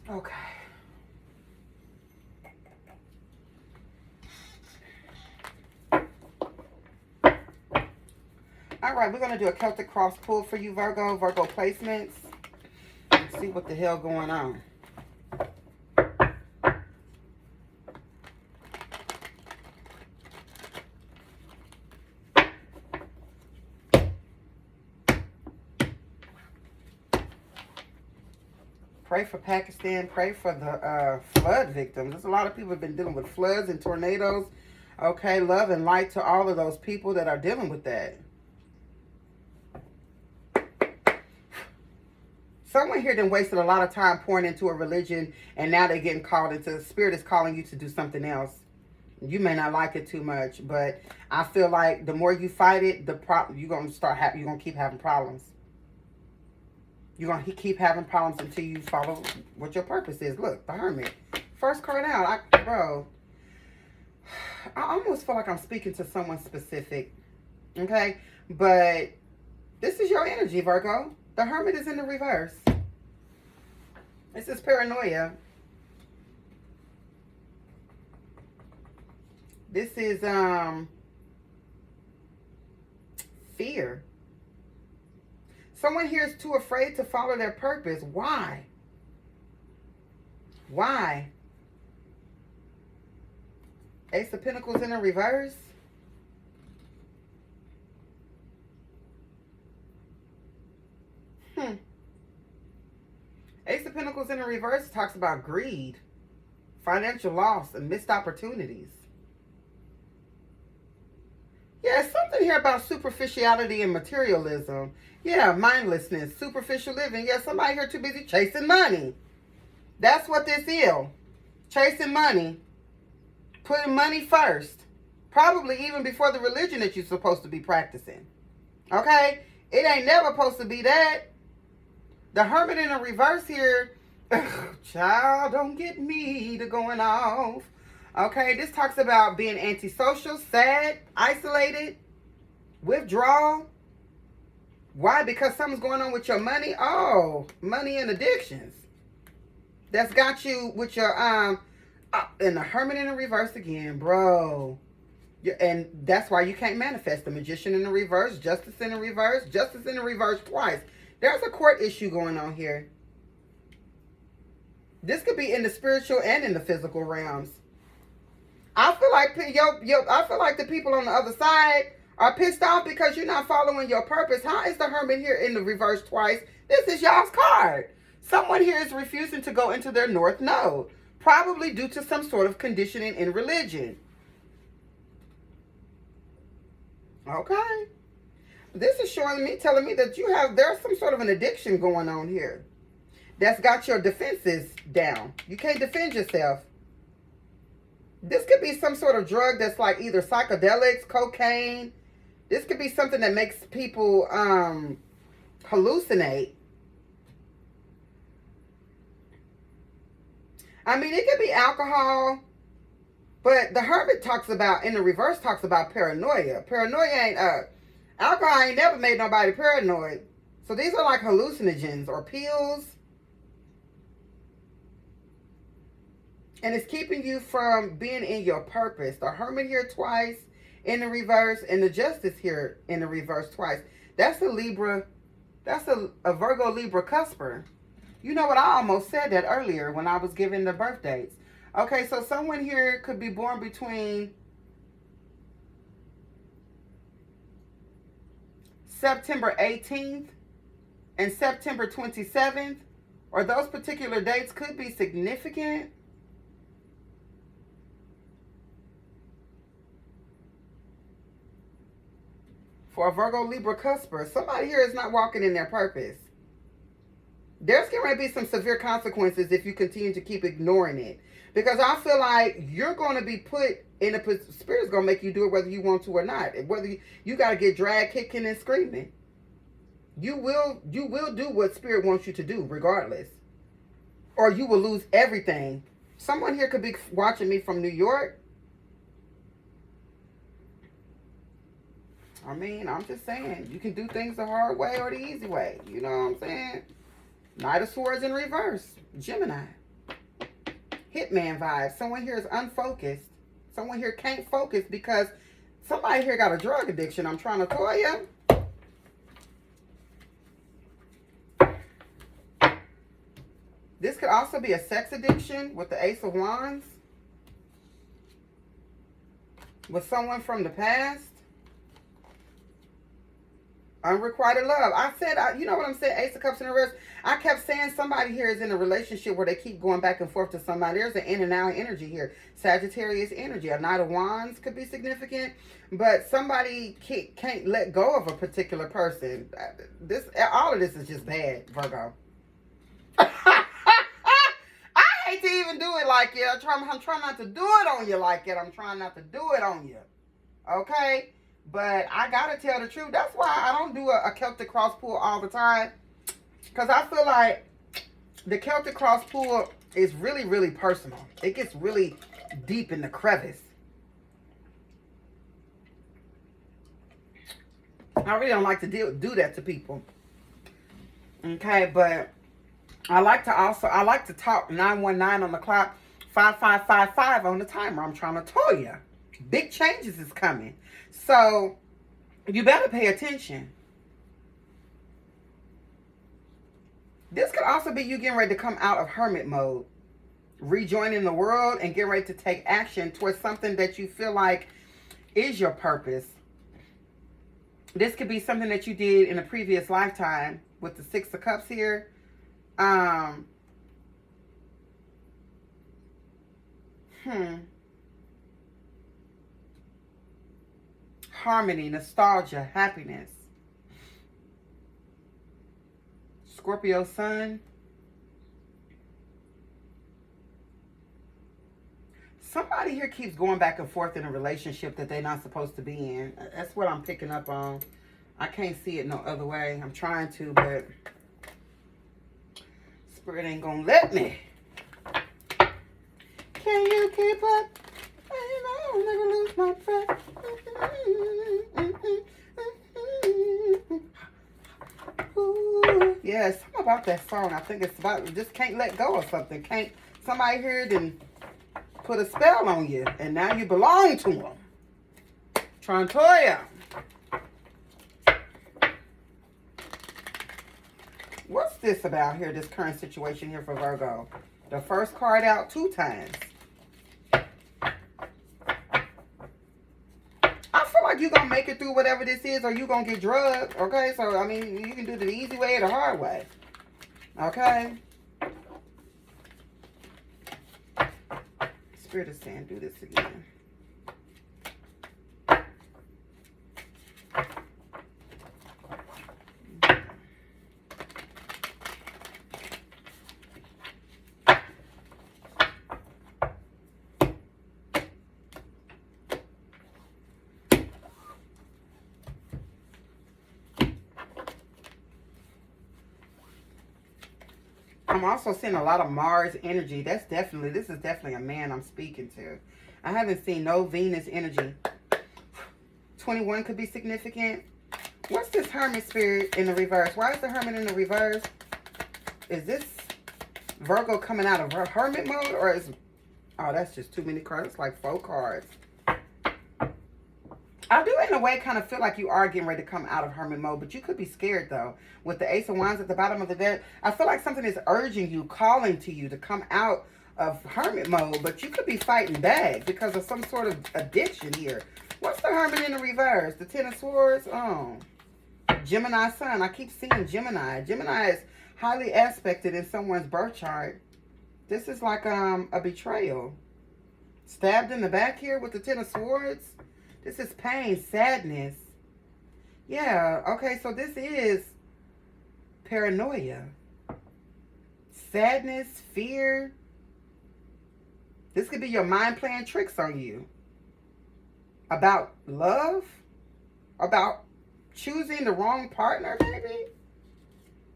Okay. All right, we're going to do a Celtic cross pull for you, Virgo placements. Let's see what the hell going on. Pray for Pakistan. Pray for the flood victims. There's a lot of people have been dealing with floods and tornadoes. Okay, love and light to all of those people that are dealing with that. Someone here done wasted a lot of time pouring into a religion, and now they're getting called into, the spirit is calling you to do something else. You may not like it too much, but I feel like the more you fight it, you're going to keep having problems. You're going to keep having problems until you follow what your purpose is. Look, the Hermit. First card out. Bro, I almost feel like I'm speaking to someone specific. Okay? But this is your energy, Virgo. The Hermit is in the reverse. This is paranoia. This is fear. Someone here is too afraid to follow their purpose. Why? Why? Ace of Pentacles in the reverse. Ace of Pentacles in the reverse talks about greed, financial loss, and missed opportunities. Yeah, something here about superficiality and materialism. Yeah, mindlessness, superficial living. Yeah, somebody here too busy chasing money. That's what this is. Chasing money. Putting money first. Probably even before the religion that you're supposed to be practicing. Okay? It ain't never supposed to be that. The Hermit in the reverse here. Child, don't get me to going off. Okay, this talks about being antisocial, sad, isolated, withdrawal. Why? Because something's going on with your money. Oh, money and addictions. That's got you with your and the Hermit in the reverse again, bro. And that's why you can't manifest. The Magician in the reverse, Justice in the reverse, Justice in the reverse twice. There's a court issue going on here. This could be in the spiritual and in the physical realms. I feel like I feel like the people on the other side are pissed off because you're not following your purpose. How is the Hermit here in the reverse twice? This is y'all's card. Someone here is refusing to go into their North Node, probably due to some sort of conditioning in religion. Okay. This is telling me that there's some sort of an addiction going on here that's got your defenses down. You can't defend yourself. This could be some sort of drug that's like either psychedelics, cocaine. This could be something that makes people hallucinate. I mean, it could be alcohol, but the Hermit in the reverse talks about paranoia. Alcohol ain't never made nobody paranoid. So these are like hallucinogens or pills. And it's keeping you from being in your purpose. The Hermit here twice in the reverse, and the Justice here in the reverse twice. That's a Libra. That's a Virgo Libra cusper. You know what? I almost said that earlier when I was giving the birth dates. Okay, so someone here could be born between September 18th and September 27th, or those particular dates could be significant. For a Virgo Libra cusper, somebody here is not walking in their purpose. There's going to be some severe consequences if you continue to keep ignoring it. Because I feel like you're going to be put in a position, Spirit's going to make you do it whether you want to or not. Whether you got to get dragged, kicking, and screaming. You will do what Spirit wants you to do regardless. Or you will lose everything. Someone here could be watching me from New York. I mean, I'm just saying, you can do things the hard way or the easy way. You know what I'm saying? Knight of Swords in reverse. Gemini. Hitman vibes. Someone here is unfocused. Someone here can't focus because somebody here got a drug addiction. I'm trying to tell you. This could also be a sex addiction with the Ace of Wands. With someone from the past. Unrequited love. I said, you know what I'm saying? Ace of Cups in reverse. I kept saying somebody here is in a relationship where they keep going back and forth to somebody. There's an in and out energy here. Sagittarius energy. A Knight of Wands could be significant, but somebody can't let go of a particular person. All of this is just bad, Virgo. I hate to even do it like it. I'm trying not to do it on you like it. I'm trying not to do it on you. Okay? But I gotta tell the truth. That's why I don't do a Celtic cross pull all the time. Because I feel like the Celtic cross pull is really, really personal. It gets really deep in the crevice. I really don't like to do that to people. Okay, but I like to talk 919 on the clock, 5555 on the timer. I'm trying to tell you. Big changes is coming. So, you better pay attention. This could also be you getting ready to come out of hermit mode. Rejoining the world and getting ready to take action towards something that you feel like is your purpose. This could be something that you did in a previous lifetime with the Six of Cups here. Harmony, nostalgia, happiness. Scorpio sun. Somebody here keeps going back and forth in a relationship that they're not supposed to be in. That's what I'm picking up on. I can't see it no other way. I'm trying to, but Spirit ain't gonna let me. Can you keep up? I'll never lose my breath. Ooh, yeah, it's something about that song. I think it's about just can't let go of something. Can't somebody here then put a spell on you, and now you belong to them. Trying to tell you. What's this about here? This current situation here for Virgo. The first card out 2 times. You're going to make it through whatever this is, or you're going to get drugged, okay? So, I mean, you can do it the easy way or the hard way, okay? Spirit is saying, do this again. I'm also seeing a lot of Mars energy. This is definitely a man I'm speaking to. I haven't seen no Venus energy. 21 could be significant. What's this Hermit spirit in the reverse? Why is the Hermit in the reverse? Is this Virgo coming out of Hermit mode? Or is... Oh, that's just too many cards. It's like 4 cards. I do, in a way, kind of feel like you are getting ready to come out of hermit mode, but you could be scared, though. With the Ace of Wands at the bottom of the deck, I feel like something is urging you, calling to you to come out of hermit mode, but you could be fighting back because of some sort of addiction here. What's the Hermit in the reverse? The Ten of Swords? Oh. Gemini Sun. I keep seeing Gemini. Gemini is highly aspected in someone's birth chart. This is like a betrayal. Stabbed in the back here with the Ten of Swords. This is pain, sadness. Yeah, okay, so this is paranoia. Sadness, fear. This could be your mind playing tricks on you. About love? About choosing the wrong partner, maybe?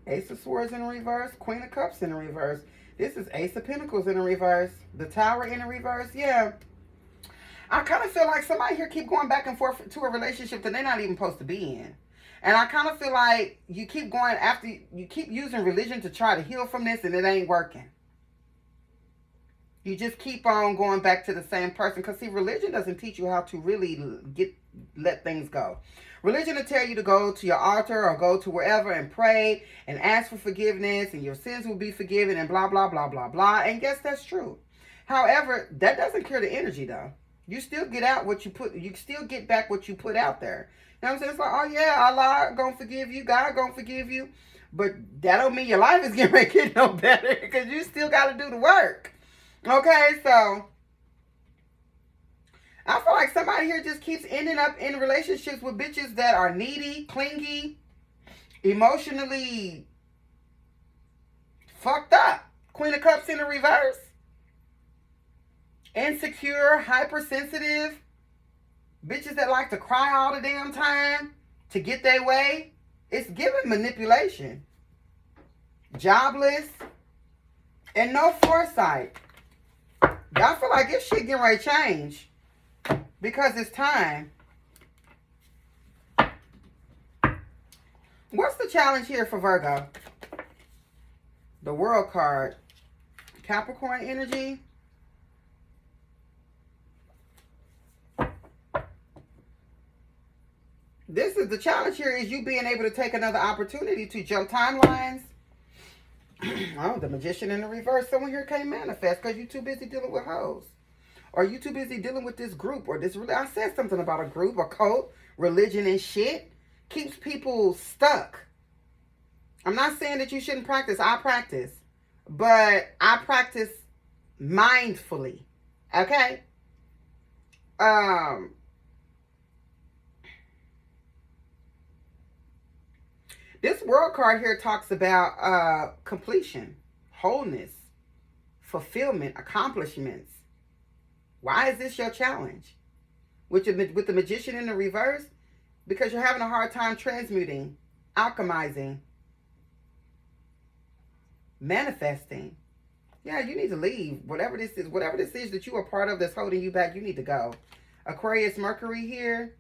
Ace of Swords in the reverse. Queen of Cups in the reverse. This is Ace of Pentacles in the reverse. The Tower in the reverse. Yeah. I kind of feel like somebody here keep going back and forth to a relationship that they're not even supposed to be in. And I kind of feel like you keep going after, you keep using religion to try to heal from this and it ain't working. You just keep on going back to the same person. Because see, religion doesn't teach you how to really let things go. Religion will tell you to go to your altar or go to wherever and pray and ask for forgiveness and your sins will be forgiven and blah, blah, blah, blah, blah. And guess that's true. However, that doesn't cure the energy though. You still get out what you put. You still get back what you put out there. You know what I'm saying? It's like, oh yeah, Allah gonna forgive you. God gonna forgive you. But that don't mean your life is gonna make it no better because you still got to do the work. Okay, so I feel like somebody here just keeps ending up in relationships with bitches that are needy, clingy, emotionally fucked up. Queen of Cups in the reverse. Insecure, hypersensitive. Bitches that like to cry all the damn time to get their way. It's giving manipulation. Jobless. And no foresight. I feel like this shit getting ready to change. Because it's time. What's the challenge here for Virgo? The World card. Capricorn energy. This is the challenge here is you being able to take another opportunity to jump timelines. Oh, the Magician in the reverse. Someone here can't manifest because you're too busy dealing with hoes. Or you too busy dealing with this group or this. I said something about a group, a cult, religion and shit. Keeps people stuck. I'm not saying that you shouldn't practice. I practice. But I practice mindfully. Okay? This World card here talks about completion, wholeness, fulfillment, accomplishments. Why is this your challenge? With the Magician in the reverse? Because you're having a hard time transmuting, alchemizing, manifesting. Yeah, you need to leave. Whatever this is that you are part of that's holding you back, you need to go. Aquarius Mercury here.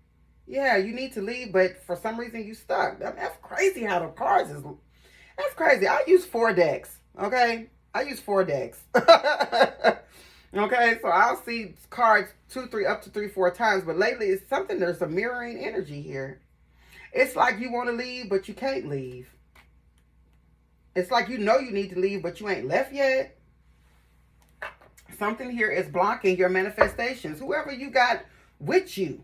Yeah, you need to leave, but for some reason you stuck. I mean, that's crazy how the cards is. That's crazy. I use 4 decks. Okay? I use 4 decks. Okay, so I'll see cards 2, 3, up to 3, 4 times. But lately, it's something, there's a mirroring energy here. It's like you want to leave, but you can't leave. It's like you know you need to leave, but you ain't left yet. Something here is blocking your manifestations. Whoever you got with you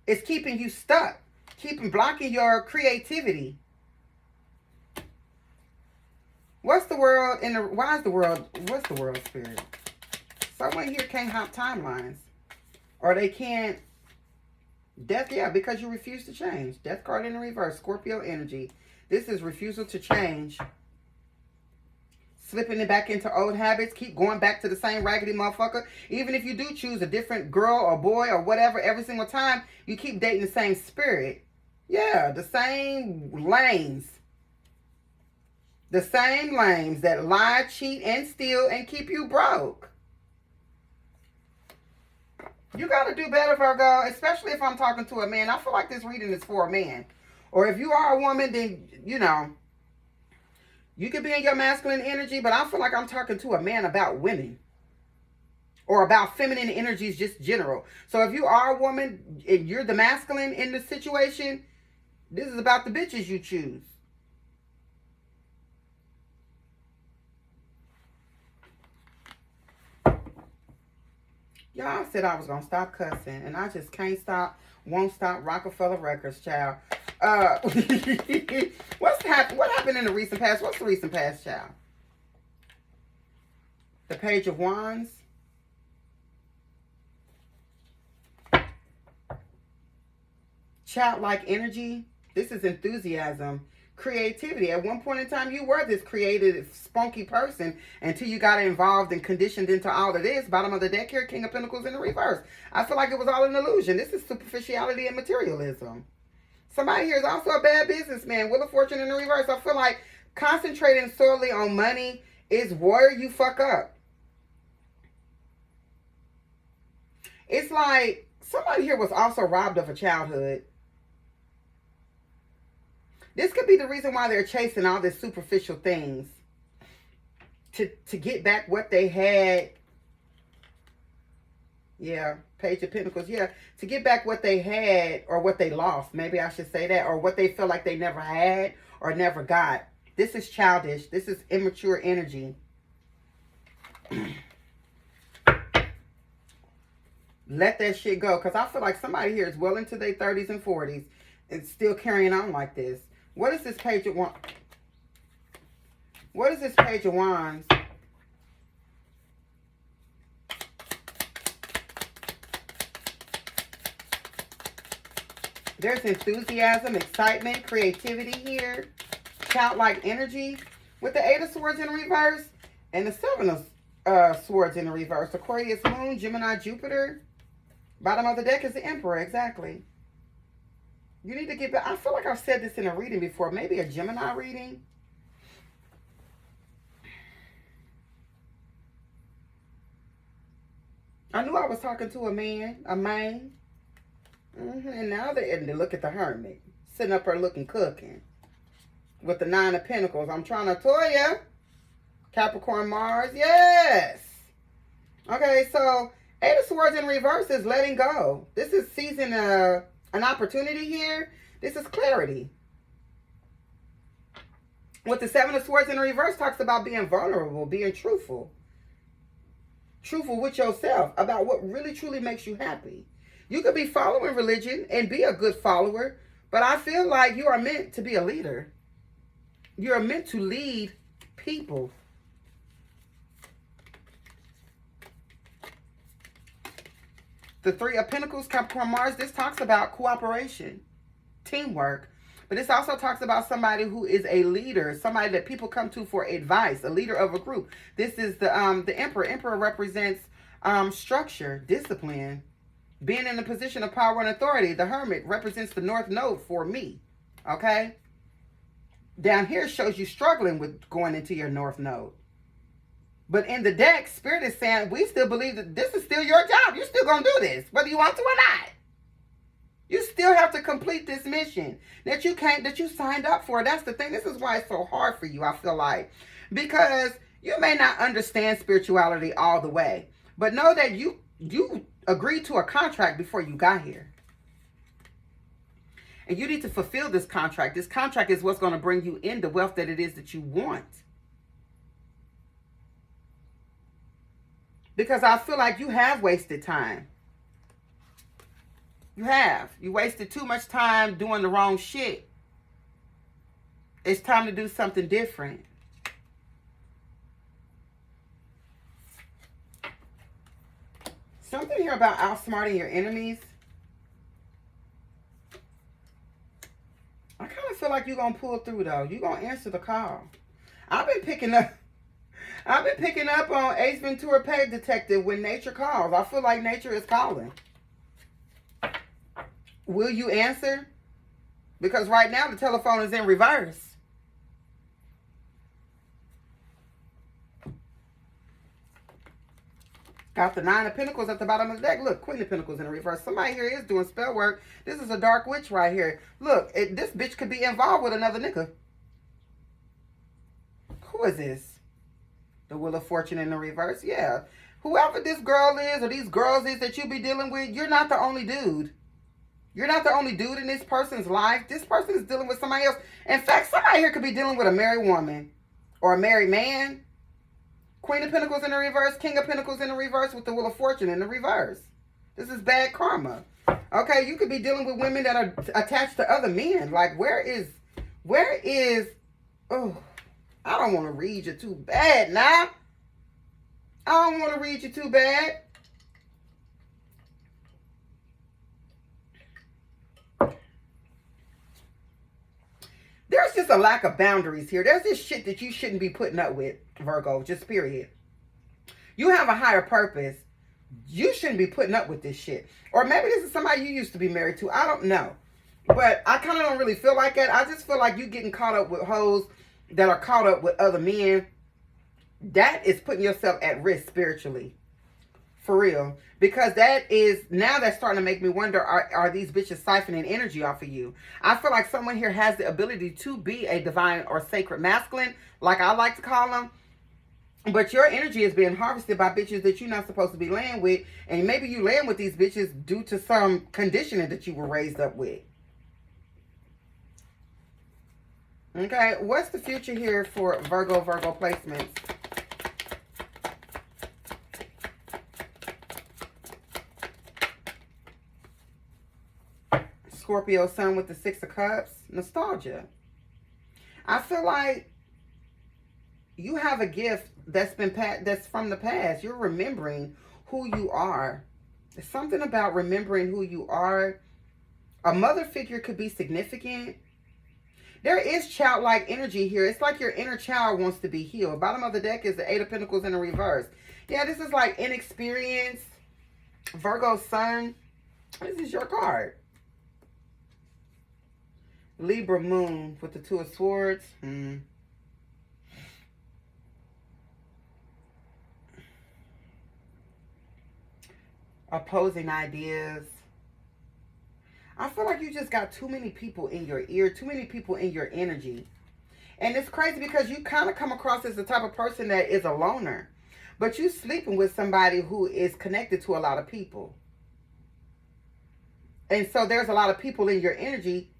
is keeping you stuck. Blocking your creativity. What's the world what's the world spirit? Someone here can't hop timelines. Or they can't death, yeah, because you refuse to change. Death card in the reverse, Scorpio energy. This is refusal to change. Slipping it back into old habits. Keep going back to the same raggedy motherfucker. Even if you do choose a different girl or boy or whatever, every single time, you keep dating the same spirit. Yeah, the same lanes. The same lanes that lie, cheat, and steal and keep you broke. You got to do better, Virgo, especially if I'm talking to a man. I feel like this reading is for a man. Or if you are a woman, then, you know, you could be in your masculine energy, but I feel like I'm talking to a man about women. Or about feminine energies, just general. So if you are a woman and you're the masculine in the situation, this is about the bitches you choose. Y'all said I was going to stop cussing, and I just can't stop, won't stop. Rockefeller Records, child. What happened in the recent past? What's the recent past, child? The Page of Wands. Childlike energy. This is enthusiasm. Creativity. At one point in time, you were this creative, spunky person until you got involved and conditioned into all of this. Bottom of the deck here, King of Pentacles in the reverse. I feel like it was all an illusion. This is superficiality and materialism. Somebody here is also a bad businessman. Wheel of Fortune in the reverse. I feel like concentrating solely on money is where you fuck up. It's like somebody here was also robbed of a childhood. This could be the reason why they're chasing all these superficial things. To get back what they had. Yeah, Page of Pentacles. Yeah, to get back what they had or what they lost. Maybe I should say that. Or what they feel like they never had or never got. This is childish. This is immature energy. Let that shit go. Because I feel like somebody here is well into their 30s and 40s and still carrying on like this. What is this Page of Wands? What is this Page of Wands? There's enthusiasm, excitement, creativity here. Childlike energy. With the Eight of Swords in reverse. And the Seven of Swords in the reverse. Aquarius Moon, Gemini Jupiter. Bottom of the deck is the Emperor, exactly. You need to get back. I feel like I've said this in a reading before. Maybe a Gemini reading. I knew I was talking to a man. And now they look at the Hermit. Sitting up there looking cooking. With the Nine of Pentacles. I'm trying to tell you. Capricorn Mars. Yes. Okay, so Eight of Swords in reverse is letting go. This is seizing an opportunity here. This is clarity. With the Seven of Swords in reverse talks about being vulnerable, being truthful. Truthful with yourself about what really truly makes you happy. You could be following religion and be a good follower, but I feel like you are meant to be a leader. You are meant to lead people. The Three of Pentacles, Capricorn Mars, this talks about cooperation, teamwork. But this also talks about somebody who is a leader, somebody that people come to for advice, a leader of a group. This is the Emperor. Emperor represents structure, discipline, being in a position of power and authority. The Hermit represents the North Node for me, okay? Down here shows you struggling with going into your North Node. But in the deck, Spirit is saying, we still believe that this is still your job. You're still going to do this, whether you want to or not. You still have to complete this mission that you signed up for. That's the thing. This is why it's so hard for you, I feel like. Because you may not understand spirituality all the way. But know that you agreed to a contract before you got here. And you need to fulfill this contract. This contract is what's going to bring you in the wealth that it is that you want. Because I feel like you have wasted time. You have. You wasted too much time doing the wrong shit. It's time to do something different. Something here about outsmarting your enemies. I kind of feel like you're going to pull through, though. You're going to answer the call. I've been picking up on Ace Ventura Pet Detective when nature calls. I feel like nature is calling. Will you answer? Because right now the telephone is in reverse. Got the Nine of Pentacles at the bottom of the deck. Look, Queen of Pentacles in the reverse. Somebody here is doing spell work. This is a dark witch right here. Look, this bitch could be involved with another nigga. Who is this? The Wheel of Fortune in the reverse? Yeah. Whoever this girl is or these girls is that you be dealing with, you're not the only dude. You're not the only dude in this person's life. This person is dealing with somebody else. In fact, somebody here could be dealing with a married woman or a married man. Queen of Pentacles in the reverse. King of Pentacles in the reverse with the Wheel of Fortune in the reverse. This is bad karma. Okay, you could be dealing with women that are attached to other men. Like, where is, oh, I don't want to read you too bad now. I don't want to read you too bad. There's just a lack of boundaries here. There's this shit that you shouldn't be putting up with, Virgo, just period. You have a higher purpose. You shouldn't be putting up with this shit. Or maybe this is somebody you used to be married to. I don't know. But I kind of don't really feel like that. I just feel like you getting caught up with hoes that are caught up with other men. That is putting yourself at risk spiritually. For real. Because now that's starting to make me wonder, are these bitches siphoning energy off of you? I feel like someone here has the ability to be a divine or sacred masculine, like I like to call them. But your energy is being harvested by bitches that you're not supposed to be laying with. And maybe you laying with these bitches due to some conditioning that you were raised up with. Okay, what's the future here for Virgo placements? Scorpio sun with the Six of Cups. Nostalgia. I feel like you have a gift that's from the past. You're remembering who you are. There's something about remembering who you are. A mother figure could be significant. There is childlike energy here. It's like your inner child wants to be healed. Bottom of the deck is the Eight of Pentacles in the reverse. Yeah, this is like inexperience. Virgo sun. This is your card. Libra moon with the Two of Swords. Opposing ideas. I feel like you just got too many people in your ear, too many people in your energy. And it's crazy because you kind of come across as the type of person that is a loner. But you sleeping with somebody who is connected to a lot of people. And so there's a lot of people in your energy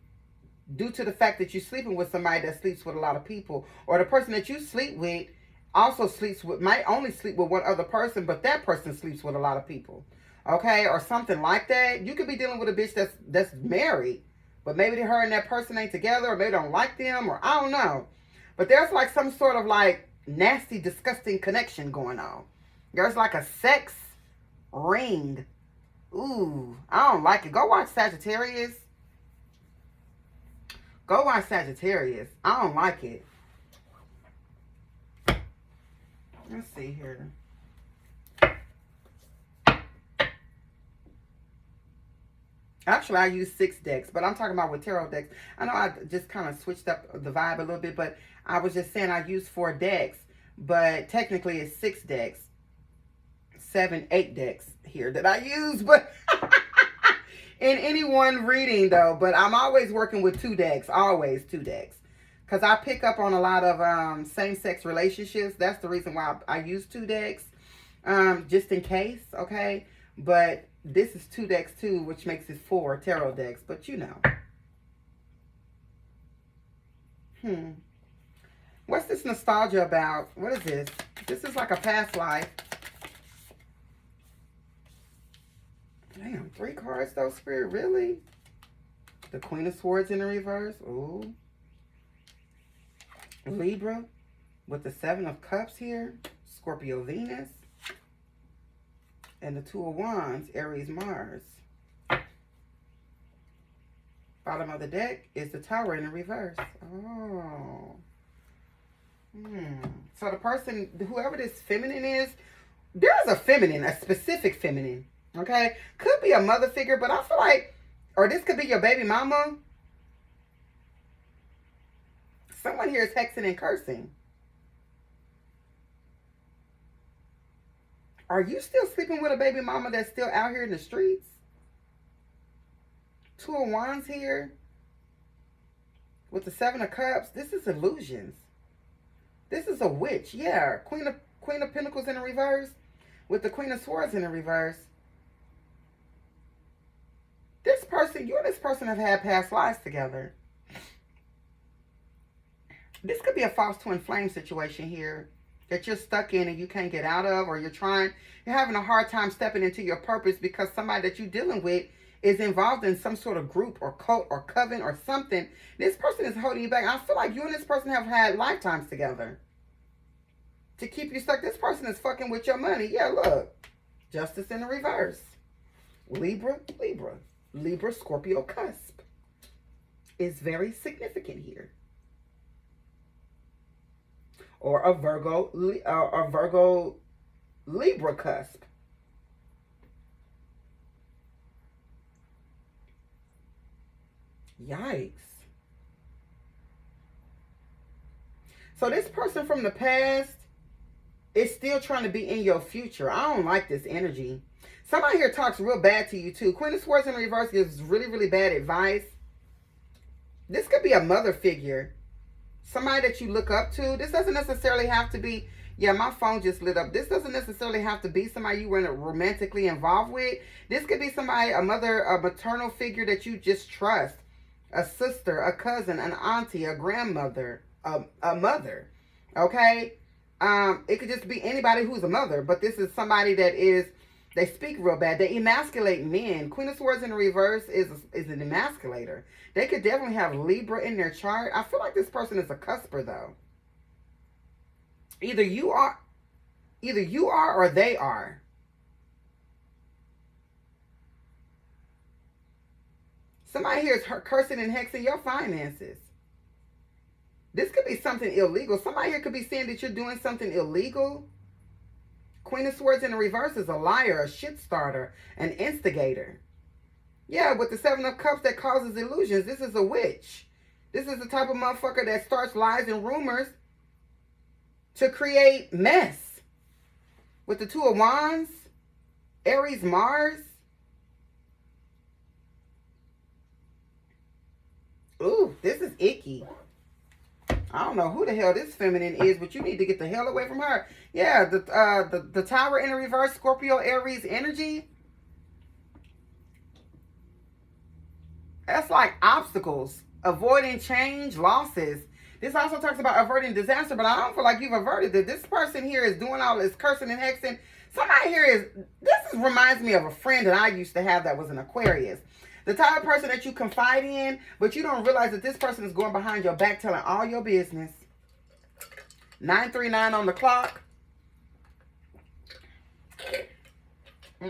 due to the fact that you're sleeping with somebody that sleeps with a lot of people. Or the person that you sleep with also might only sleep with one other person, but that person sleeps with a lot of people. Okay, or something like that. You could be dealing with a bitch that's married, but maybe her and that person ain't together, or maybe they don't like them, or I don't know. But there's like some sort of like nasty, disgusting connection going on. There's like a sex ring. Ooh, I don't like it. Go watch Sagittarius. Go watch Sagittarius. I don't like it. Let's see here. Actually, I use 6 decks, but I'm talking about with tarot decks. I know I just kind of switched up the vibe a little bit, but I was just saying I use 4 decks, but technically it's 6 decks. 7, 8 decks here that I use, but in any one reading though, but I'm always working with 2 decks, always 2 decks. Because I pick up on a lot of same-sex relationships. That's the reason why I use 2 decks, just in case, okay? But this is 2 decks too, which makes it 4 tarot decks, but you know. What's this nostalgia about? What is this? This is like a past life. Damn, 3 cards though, Spirit, really? The Queen of Swords in the reverse. Ooh. Libra with the 7 of Cups here. Scorpio Venus. And the 2 of Wands, Aries Mars. Bottom of the deck is the Tower in the reverse. Oh. So the person, whoever this feminine is, there's a feminine, a specific feminine. Okay? Could be a mother figure, but I feel like, or this could be your baby mama. Someone here is hexing and cursing. Are you still sleeping with a baby mama that's still out here in the streets? 2 of Wands here. With the 7 of Cups. This is illusions. This is a witch. Yeah. Queen of Pentacles in the reverse. With the Queen of Swords in the reverse. This person, you and this person have had past lives together. This could be a false twin flame situation here that you're stuck in and you can't get out of, or you're having a hard time stepping into your purpose because somebody that you're dealing with is involved in some sort of group or cult or coven or something. This person is holding you back. I feel like you and this person have had lifetimes together to keep you stuck. This person is fucking with your money. Yeah, look. Justice in the reverse. Libra, Libra. Libra, Scorpio cusp is very significant here. Or a Virgo Libra cusp. Yikes. So this person from the past is still trying to be in your future. I don't like this energy. Somebody here talks real bad to you too. Queen of Swords in reverse gives really, really bad advice. This could be a mother figure. Somebody that you look up to. This doesn't necessarily have to be, yeah, my phone just lit up. This doesn't necessarily have to be somebody you were romantically involved with. This could be somebody, a mother, a maternal figure that you just trust. A sister, a cousin, an auntie, a grandmother, a mother. Okay? It could just be anybody who's a mother. But this is somebody that is They speak real bad. They emasculate men. Queen of Swords in the reverse is an emasculator. They could definitely have Libra in their chart. I feel like this person is a cusper, though. Either you are or they are. Somebody here is cursing and hexing your finances. This could be something illegal. Somebody here could be saying that you're doing something illegal. Queen of Swords in the reverse is a liar, a shit starter, an instigator. Yeah, with the Seven of Cups that causes illusions. This is a witch. This is the type of motherfucker that starts lies and rumors to create mess. With the Two of Wands, Aries, Mars. Ooh, this is icky. I don't know who the hell this feminine is, but you need to get the hell away from her. Yeah, the Tower in the reverse, Scorpio, Aries energy. That's like obstacles, avoiding change, losses. This also talks about averting disaster, but I don't feel like you've averted it. This person here is doing all this cursing and hexing. Somebody here reminds me of a friend that I used to have that was an Aquarius. The type of person that you confide in, but you don't realize that this person is going behind your back telling all your business. 939 on the clock. You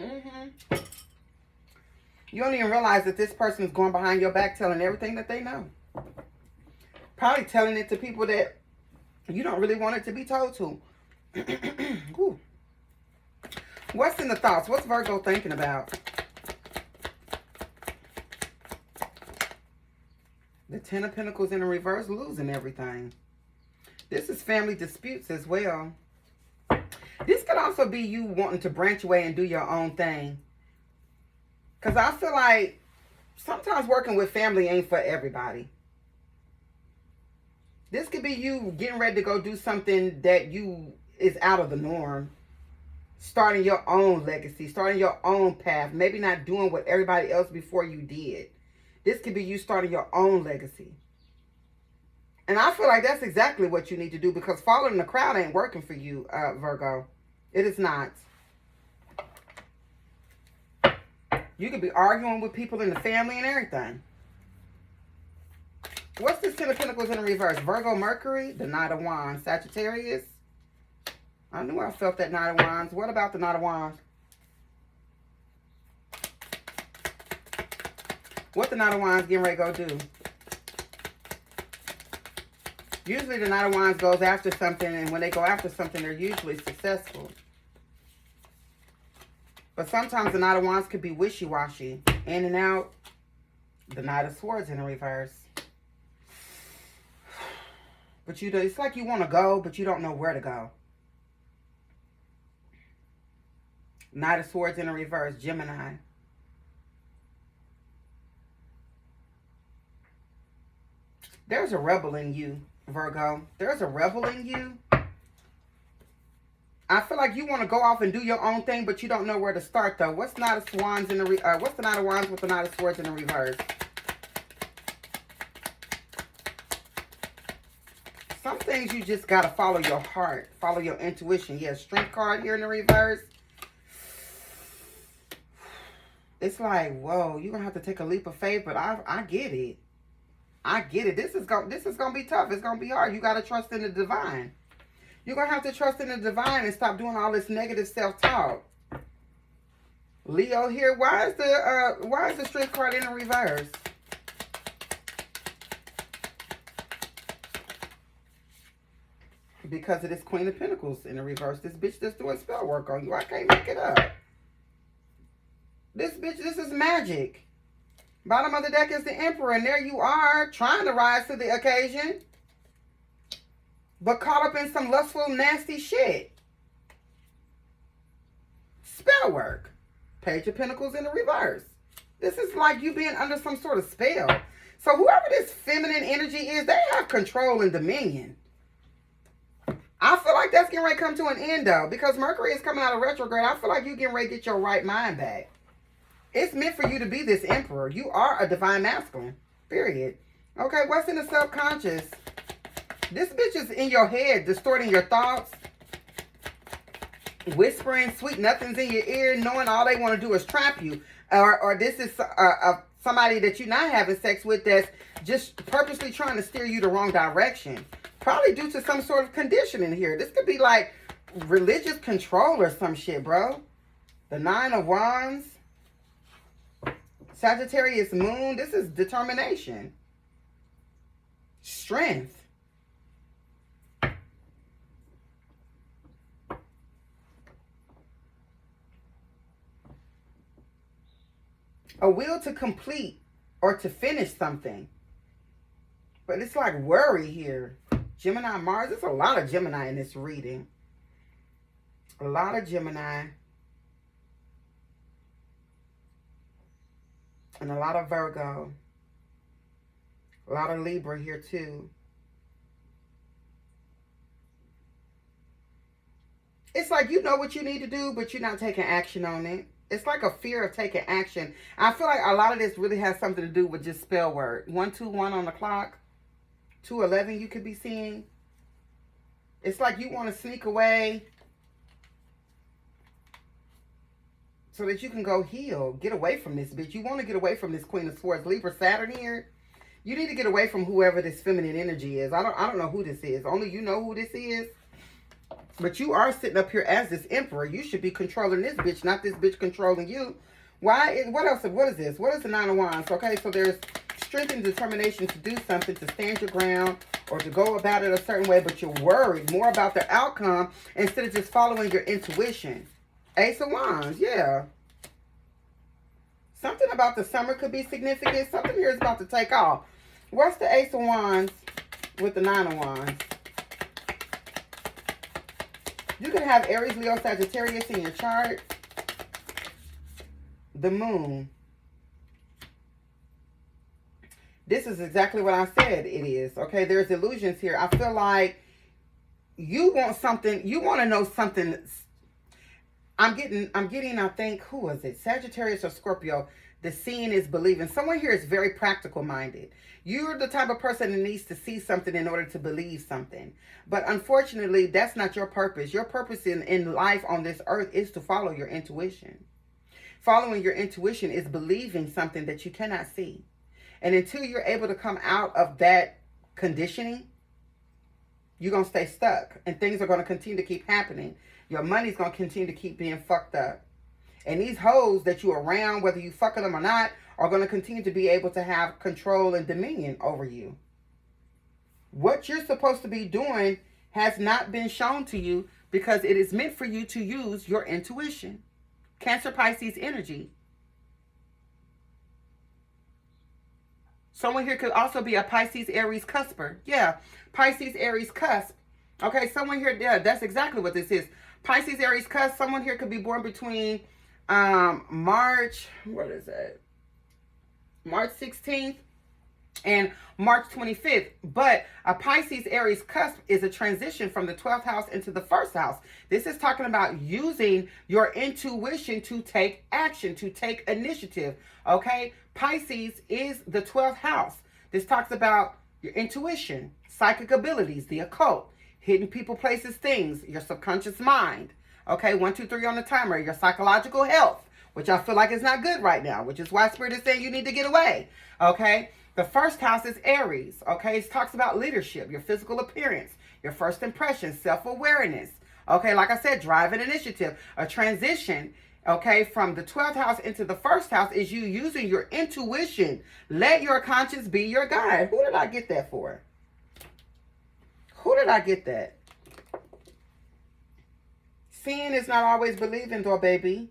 don't even realize that this person is going behind your back telling everything that they know. Probably telling it to people that you don't really want it to be told to. What's in the thoughts? What's Virgo thinking about? The Ten of Pentacles in the reverse, losing everything. This is family disputes as well. This could also be you wanting to branch away and do your own thing. Because I feel like sometimes working with family ain't for everybody. This could be you getting ready to go do something that is out of the norm. Starting your own legacy, starting your own path. Maybe not doing what everybody else before you did. This could be you starting your own legacy. And I feel like that's exactly what you need to do, because following the crowd ain't working for you, Virgo. It is not. You could be arguing with people in the family and everything. What's this Ten of Pentacles in the reverse? Virgo, Mercury, the Knight of Wands, Sagittarius. I knew I felt that Knight of Wands. What about the Knight of Wands? What the Knight of Wands getting ready to go do? Usually the Knight of Wands goes after something, and when they go after something, they're usually successful. But sometimes the Knight of Wands could be wishy-washy. In and out. The Knight of Swords in the reverse. But it's like you want to go, but you don't know where to go. Knight of Swords in the reverse, Gemini. There's a rebel in you, Virgo. There's a rebel in you. I feel like you want to go off and do your own thing, but you don't know where to start, though. What's Knight of Wands in the what's the Knight of Wands with the Knight of Swords in the reverse? Some things you just gotta follow your heart, follow your intuition. Yeah, Strength card here in the reverse. It's like, whoa, you're gonna have to take a leap of faith, but I get it. I get it. This is gonna be tough. It's gonna be hard. You gotta trust in the divine. You're gonna have to trust in the divine and stop doing all this negative self-talk. Leo here. Why is the Strength card in the reverse? Because of this Queen of Pentacles in the reverse. This bitch that's doing spell work on you. I can't make it up. This bitch, this is magic. Bottom of the deck is the Emperor, and there you are, trying to rise to the occasion, but caught up in some lustful, nasty shit. Spell work. Page of Pentacles in the reverse. This is like you being under some sort of spell. So whoever this feminine energy is, they have control and dominion. I feel like that's getting ready to come to an end, though, because Mercury is coming out of retrograde. I feel like you're getting ready to get your right mind back. It's meant for you to be this emperor. You are a divine masculine. Period. Okay, what's in the subconscious? This bitch is in your head, distorting your thoughts. whispering sweet nothings in your ear, knowing all they want to do is trap you. Or this is somebody that you're not having sex with that's just purposely trying to steer you the wrong direction. Probably due to some sort of conditioning here. This could be like religious control or some shit, bro. The 9 of Wands. Sagittarius moon. This is determination. Strength. A will to complete or to finish something. But it's like worry here. Gemini, Mars. There's a lot of Gemini in this reading. A lot of Gemini. And a lot of Virgo. A lot of Libra here too. It's like you know what you need to do, but you're not taking action on it. It's like a fear of taking action. I feel like a lot of this really has something to do with just spell word. 121 on the clock. 211 you could be seeing. It's like you want to sneak away so that you can go heal. Get away from this bitch. You want to get away from this Queen of Swords. Libra, Saturn here. You need to get away from whoever this feminine energy is. I don't know who this is. Only you know who this is. But you are sitting up here as this emperor. You should be controlling this bitch, not this bitch controlling you. Why? What else? What is this? What is the 9 of Wands? Okay, so there's strength and determination to do something, to stand your ground, or to go about it a certain way, but you're worried more about the outcome instead of just following your intuition. Ace of Wands, yeah. Something about the summer could be significant. Something here is about to take off. What's the Ace of Wands with the 9 of Wands? You can have Aries, Leo, Sagittarius in your chart. The moon. This is exactly what I said it is. Okay, there's illusions here. I feel like you want something. You want to know something. I'm getting, I think, who was it? Sagittarius or Scorpio. The seeing is believing. Someone here is very practical minded. You're the type of person that needs to see something in order to believe something. But unfortunately, that's not your purpose. Your purpose in life on this earth is to follow your intuition. Following your intuition is believing something that you cannot see. And until you're able to come out of that conditioning, you're going to stay stuck. And things are going to continue to keep happening. Your money's going to continue to keep being fucked up. And these hoes that you're around, whether you fucking them or not, are going to continue to be able to have control and dominion over you. What you're supposed to be doing has not been shown to you because it is meant for you to use your intuition. Cancer, Pisces energy. Someone here could also be a Pisces, Aries cusper. Yeah, Pisces, Aries cusp. Okay, someone here, yeah, that's exactly what this is. Pisces, Aries cusp. Someone here could be born between March, what is that? March 16th and March 25th. But a Pisces Aries cusp is a transition from the 12th house into the first house. This is talking about using your intuition to take action, to take initiative. Okay? Pisces is the 12th house. This talks about your intuition, psychic abilities, the occult, hidden people, places, things, your subconscious mind. Okay, 1, 2, 3 on the timer. Your psychological health, which I feel like is not good right now, which is why Spirit is saying you need to get away. Okay, the first house is Aries. Okay, it talks about leadership, your physical appearance, your first impression, self-awareness. Okay, like I said, drive and initiative. A transition, okay, from the 12th house into the first house is you using your intuition. Let your conscience be your guide. Who did I get that for? Who did I get that? Seeing is not always believing, though, baby.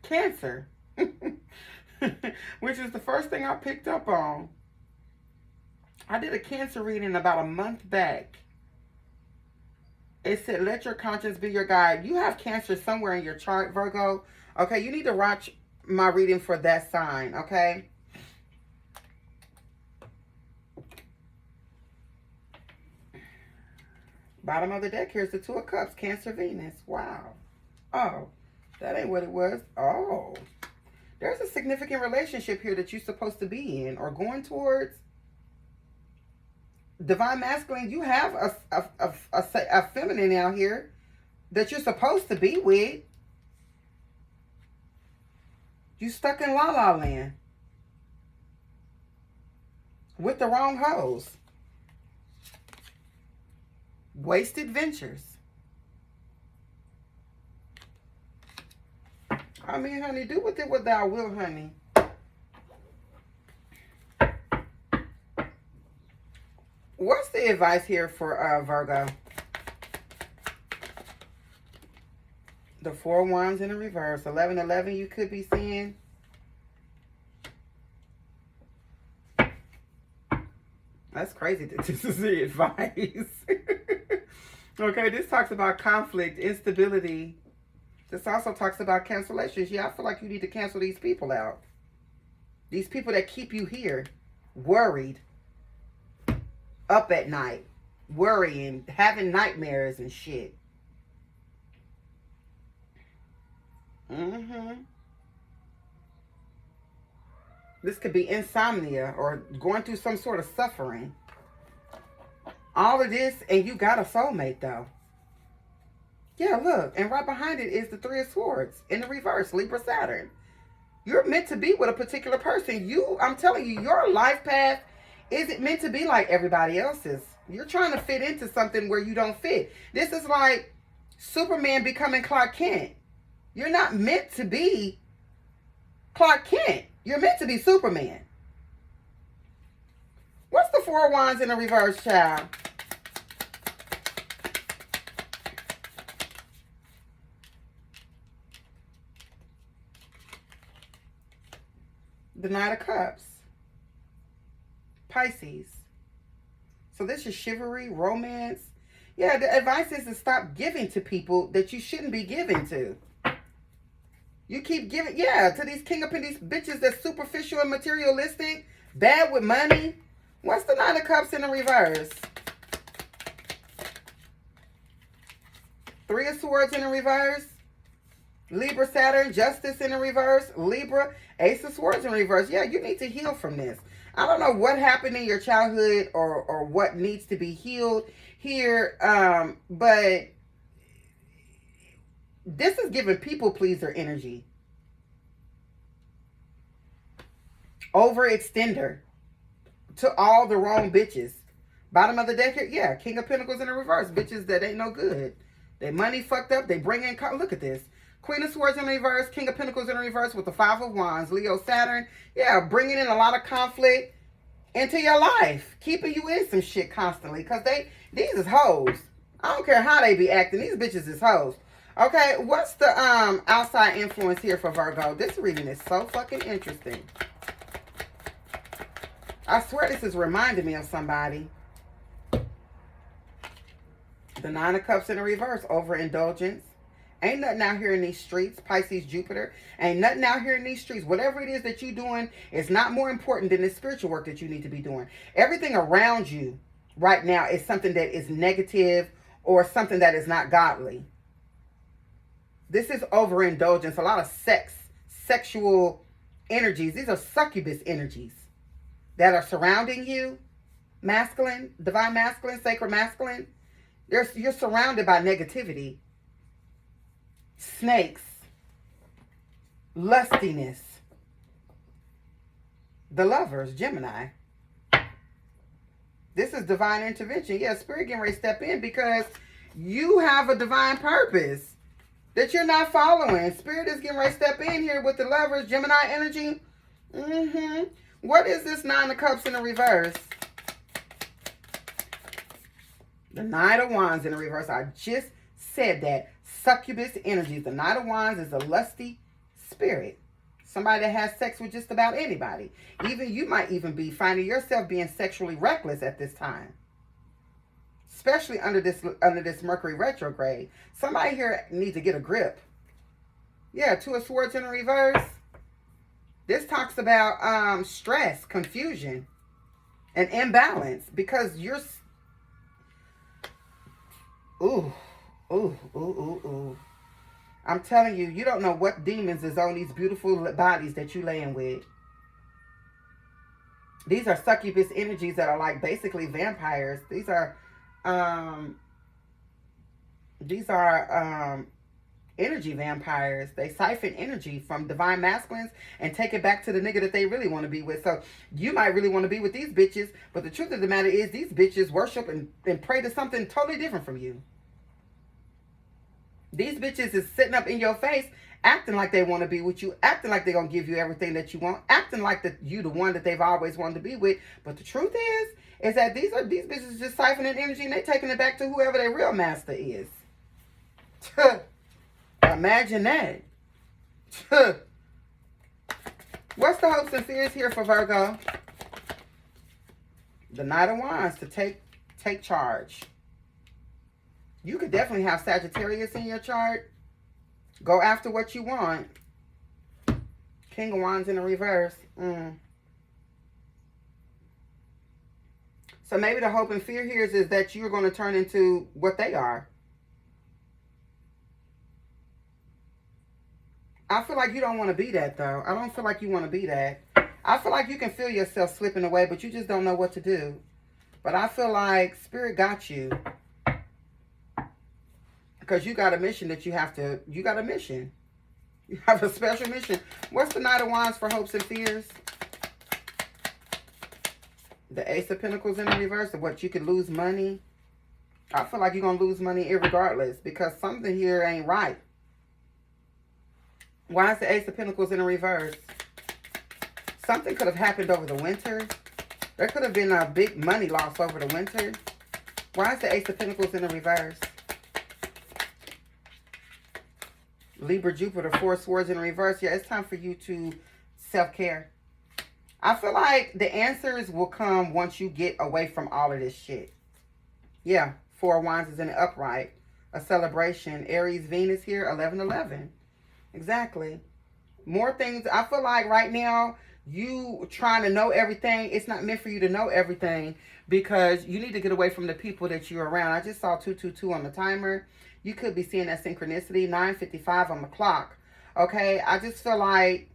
Cancer. Which is the first thing I picked up on. I did a Cancer reading about a month back. It said, let your conscience be your guide. You have Cancer somewhere in your chart, Virgo. Okay, you need to watch my reading for that sign, okay? Bottom of the deck, here's the Two of Cups, Cancer, Venus. Wow. Oh, that ain't what it was. Oh, there's a significant relationship here that you're supposed to be in or going towards. Divine Masculine, you have a feminine out here that you're supposed to be with. You stuck in la la land with the wrong hoes. Wasted ventures. I mean, honey, do with it what thou will, honey. What's the advice here for Virgo? The Four of Wands in the reverse. 11-11 you could be seeing. That's crazy that this is the advice. Okay, this talks about conflict, instability. This also talks about cancellations. Yeah, I feel like you need to cancel these people out. These people that keep you here, worried, up at night, worrying, having nightmares and shit. This could be insomnia or going through some sort of suffering. All of this, and you got a soulmate, though. Yeah, look, and right behind it is the Three of Swords in the reverse, Libra, Saturn. You're meant to be with a particular person. I'm telling you, your life path isn't meant to be like everybody else's. You're trying to fit into something where you don't fit. This is like Superman becoming Clark Kent. You're not meant to be Clark Kent. You're meant to be Superman. What's the Four of Wands in the reverse, child? The Knight of Cups. Pisces. So this is chivalry, romance. Yeah, the advice is to stop giving to people that you shouldn't be giving to. You keep giving, to these King of Pentacles, these bitches that's superficial and materialistic, bad with money. What's the Nine of Cups in the reverse? Three of Swords in the reverse. Libra, Saturn, Justice in the reverse. Libra, Ace of Swords in reverse. Yeah, you need to heal from this. I don't know what happened in your childhood or what needs to be healed here, but this is giving people pleaser energy. Overextender to all the wrong bitches. Bottom of the deck here, yeah, King of Pentacles in the reverse. Bitches that ain't no good. They money fucked up. They bring in, look at this. Queen of Swords in reverse, King of Pentacles in reverse with the Five of Wands, Leo, Saturn. Yeah, bringing in a lot of conflict into your life. Keeping you in some shit constantly. Because these is hoes. I don't care how they be acting. These bitches is hoes. Okay, what's the outside influence here for Virgo? This reading is so fucking interesting. I swear this is reminding me of somebody. The Nine of Cups in the reverse, overindulgence. Ain't nothing out here in these streets. Pisces, Jupiter. Ain't nothing out here in these streets. Whatever it is that you're doing is not more important than the spiritual work that you need to be doing. Everything around you right now is something that is negative or something that is not godly. This is overindulgence. A lot of sexual energies. These are succubus energies that are surrounding you. Masculine, divine masculine, sacred masculine. You're surrounded by negativity. Snakes. Lustiness. The Lovers, Gemini. This is divine intervention. Yeah, Spirit getting ready to step in because you have a divine purpose that you're not following. Spirit is getting ready to step in here with the Lovers, Gemini energy. What is this Nine of Cups in the reverse? The Knight of Wands in the reverse. I just said that. Succubus energies. The Knight of Wands is a lusty spirit. Somebody that has sex with just about anybody. Even you might even be finding yourself being sexually reckless at this time. Especially under this Mercury retrograde. Somebody here needs to get a grip. Yeah, Two of Swords in the reverse. This talks about stress, confusion, and imbalance because Ooh, ooh, ooh, ooh, ooh. I'm telling you, you don't know what demons is on these beautiful bodies that you laying with. These are succubus energies that are like basically vampires. Um, these are energy vampires. They siphon energy from divine masculines and take it back to the nigga that they really want to be with. So you might really want to be with these bitches, but the truth of the matter is these bitches worship and pray to something totally different from you. These bitches is sitting up in your face, acting like they want to be with you, acting like they're going to give you everything that you want, acting like you the one that they've always wanted to be with. But the truth is that these bitches just siphoning energy and they taking it back to whoever their real master is. Imagine that. What's the hopes and fears here for Virgo? The Knight of Wands to take charge. You could definitely have Sagittarius in your chart. Go after what you want. King of Wands in the reverse. So maybe the hope and fear here is that you're going to turn into what they are. I feel like you don't want to be that, though. I don't feel like you want to be that. I feel like you can feel yourself slipping away, but you just don't know what to do. But I feel like Spirit got you. Because you got a mission that you got a mission. You have a special mission. What's the Knight of Wands for hopes and fears? The Ace of Pentacles in the reverse. Of what, you could lose money. I feel like you're going to lose money irregardless. Because something here ain't right. Why is the Ace of Pentacles in the reverse? Something could have happened over the winter. There could have been a big money loss over the winter. Why is the Ace of Pentacles in the reverse? Libra, Jupiter, Four Swords in reverse. Yeah, it's time for you to self-care. I feel like the answers will come once you get away from all of this shit. Yeah, Four of Wands is in the upright. A celebration. Aries, Venus here, 11-11. Exactly. More things. I feel like right now, you trying to know everything. It's not meant for you to know everything because you need to get away from the people that you're around. I just saw 222 on the timer. You could be seeing that synchronicity. 9:55 on the clock. Okay. I just feel like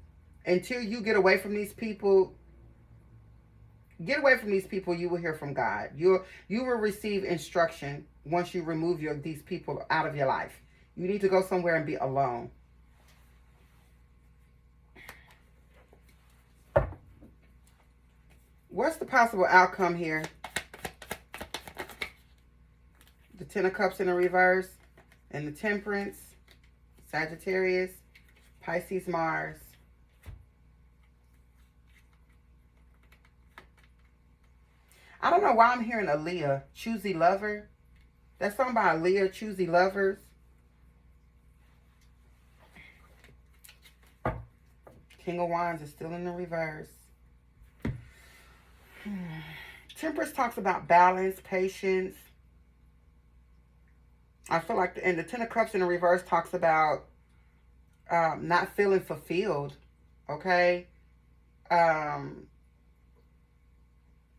until you get away from these people, you will hear from God. You will receive instruction once you remove these people out of your life. You need to go somewhere and be alone. What's the possible outcome here? The Ten of Cups in the reverse and the Temperance, Sagittarius, Pisces, Mars. I don't know why I'm hearing Aaliyah, Choosy Lover. That song by Aaliyah, Choosy Lovers. King of Wands is still in the reverse. Temperance talks about balance, patience. I feel like, and the Ten of Cups in the reverse talks about not feeling fulfilled. Okay?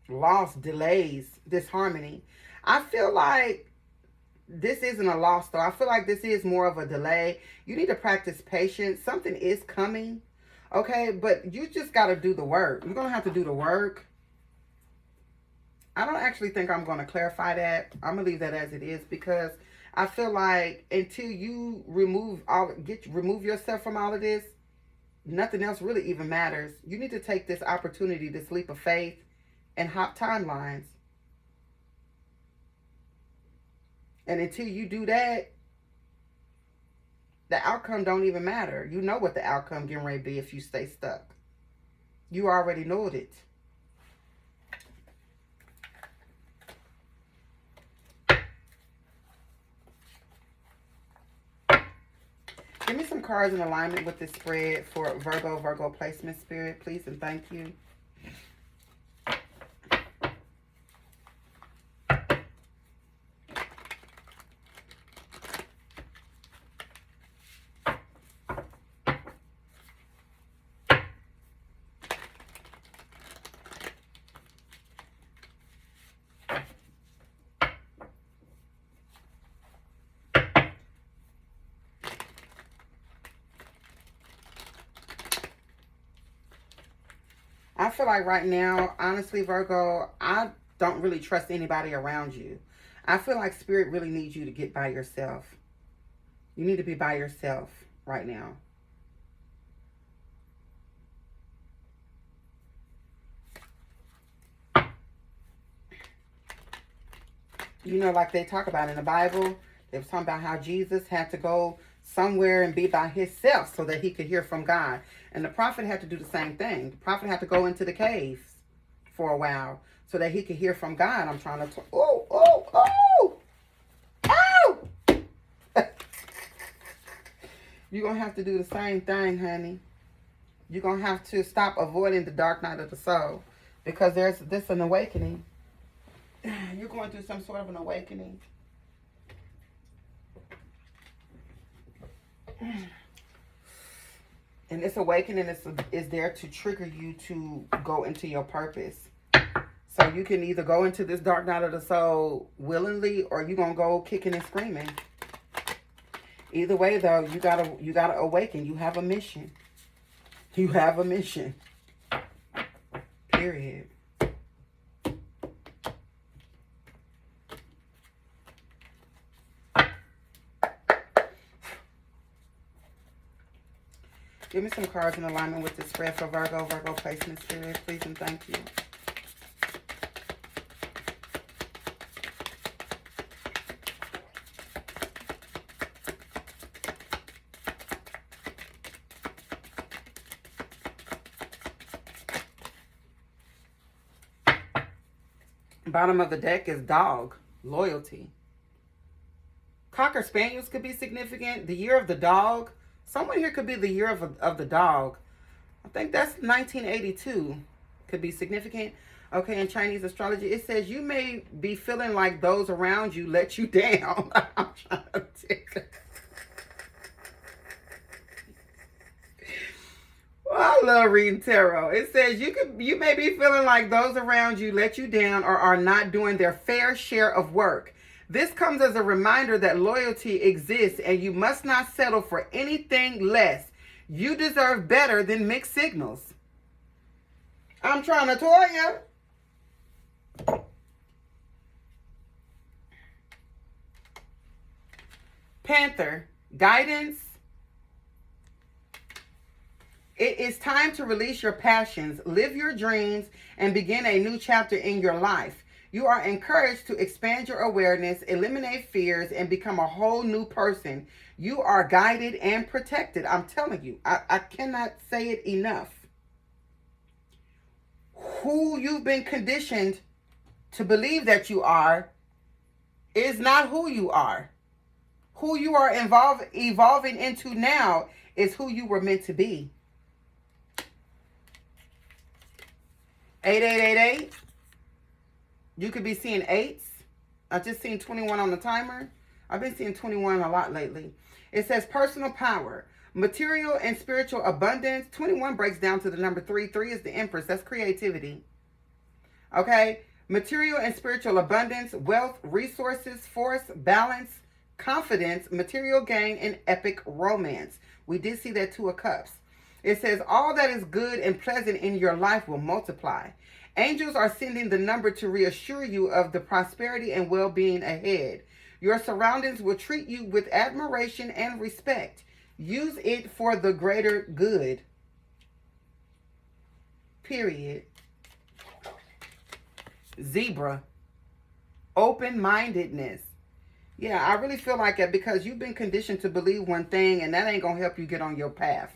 Loss, delays, disharmony. I feel like this isn't a loss, though. I feel like this is more of a delay. You need to practice patience. Something is coming. Okay? But you just got to do the work. You're going to have to do the work. I don't actually think I'm going to clarify that. I'm going to leave that as it is because I feel like until you remove yourself from all of this, nothing else really even matters. You need to take this opportunity, this leap of faith, and hop timelines. And until you do that, the outcome don't even matter. You know what the outcome getting ready to be if you stay stuck. You already know it. Give me some cards in alignment with this spread for Virgo placement, Spirit, please, and thank you. I feel like right now, honestly, Virgo, I don't really trust anybody around you. I feel like Spirit really needs you to get by yourself. You need to be by yourself right now. You know, like they talk about in the Bible, they were talking about how Jesus had to go somewhere and be by himself so that he could hear from God. And the prophet had to do the same thing. The prophet had to go into the caves for a while so that he could hear from God. I'm trying to... Oh, oh, oh! Oh! You're going to have to do the same thing, honey. You're going to have to stop avoiding the dark night of the soul because there's this an awakening. You're going through some sort of an awakening. And this awakening is there to trigger you to go into your purpose. So you can either go into this dark night of the soul willingly, or you're going to go kicking and screaming. Either way, though, you gotta awaken. You have a mission. You have a mission. Period. Give me some cards in alignment with the spread for Virgo. Virgo placement spirit, please and thank you. Bottom of the deck is dog, loyalty. Cocker Spaniels could be significant. The year of the dog. Someone here could be the year of the dog. I think that's 1982. Could be significant. Okay, in Chinese astrology, it says you may be feeling like those around you let you down. I'm trying to I love reading tarot. It says you may be feeling like those around you let you down or are not doing their fair share of work. This comes as a reminder that loyalty exists and you must not settle for anything less. You deserve better than mixed signals. I'm trying to tell you. Panther, guidance. It is time to release your passions, live your dreams, and begin a new chapter in your life. You are encouraged to expand your awareness, eliminate fears, and become a whole new person. You are guided and protected. I'm telling you, I cannot say it enough. Who you've been conditioned to believe that you are is not who you are. Who you are evolving into now is who you were meant to be. 8888. You could be seeing 8s. I just seen 21 on the timer. I've been seeing 21 a lot lately. It says personal power, material and spiritual abundance. 21 breaks down to the number 3. 3 is the Empress. That's creativity. Okay. Material and spiritual abundance, wealth, resources, force, balance, confidence, material gain, and epic romance. We did see that 2 of Cups. It says all that is good and pleasant in your life will multiply. Angels are sending the number to reassure you of the prosperity and well-being ahead. Your surroundings will treat you with admiration and respect. Use it for the greater good. Period. Zebra. Open-mindedness. Yeah, I really feel like it because you've been conditioned to believe one thing and that ain't going to help you get on your path.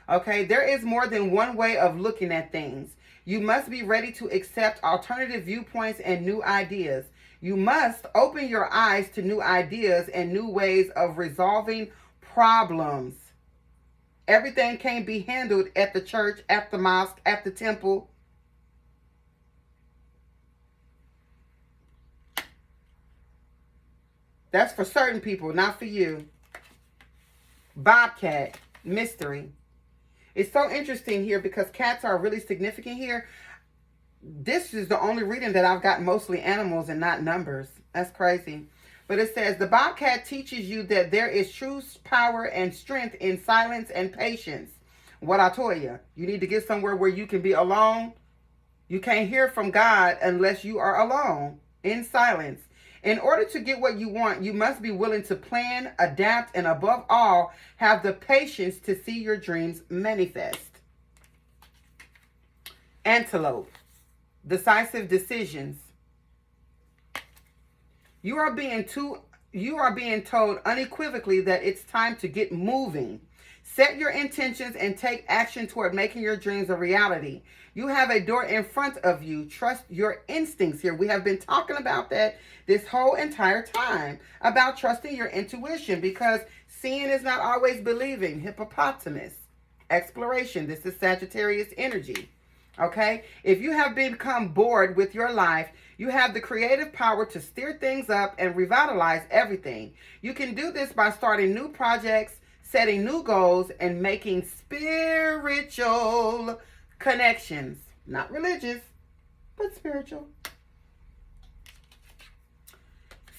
Okay, there is more than one way of looking at things. You must be ready to accept alternative viewpoints and new ideas. You must open your eyes to new ideas and new ways of resolving problems. Everything can't be handled at the church, at the mosque, at the temple. That's for certain people, not for you. Bobcat, mystery. It's so interesting here because cats are really significant here. This is the only reading that I've got mostly animals and not numbers. That's crazy. But it says, the bobcat teaches you that there is true power and strength in silence and patience. What I told you, you need to get somewhere where you can be alone You can't hear from God unless you are alone, in silence. In order to get what you want, you must be willing to plan, adapt, and above all, have the patience to see your dreams manifest. Antelope, decisive decisions. You are being told unequivocally that it's time to get moving. Set your intentions and take action toward making your dreams a reality. You have a door in front of you. Trust your instincts here. We have been talking about that this whole entire time, about trusting your intuition, because seeing is not always believing. Hippopotamus, exploration. This is Sagittarius energy. Okay? If you have become bored with your life, you have the creative power to steer things up and revitalize everything. You can do this by starting new projects, setting new goals, and making spiritual connections. Not religious, but spiritual.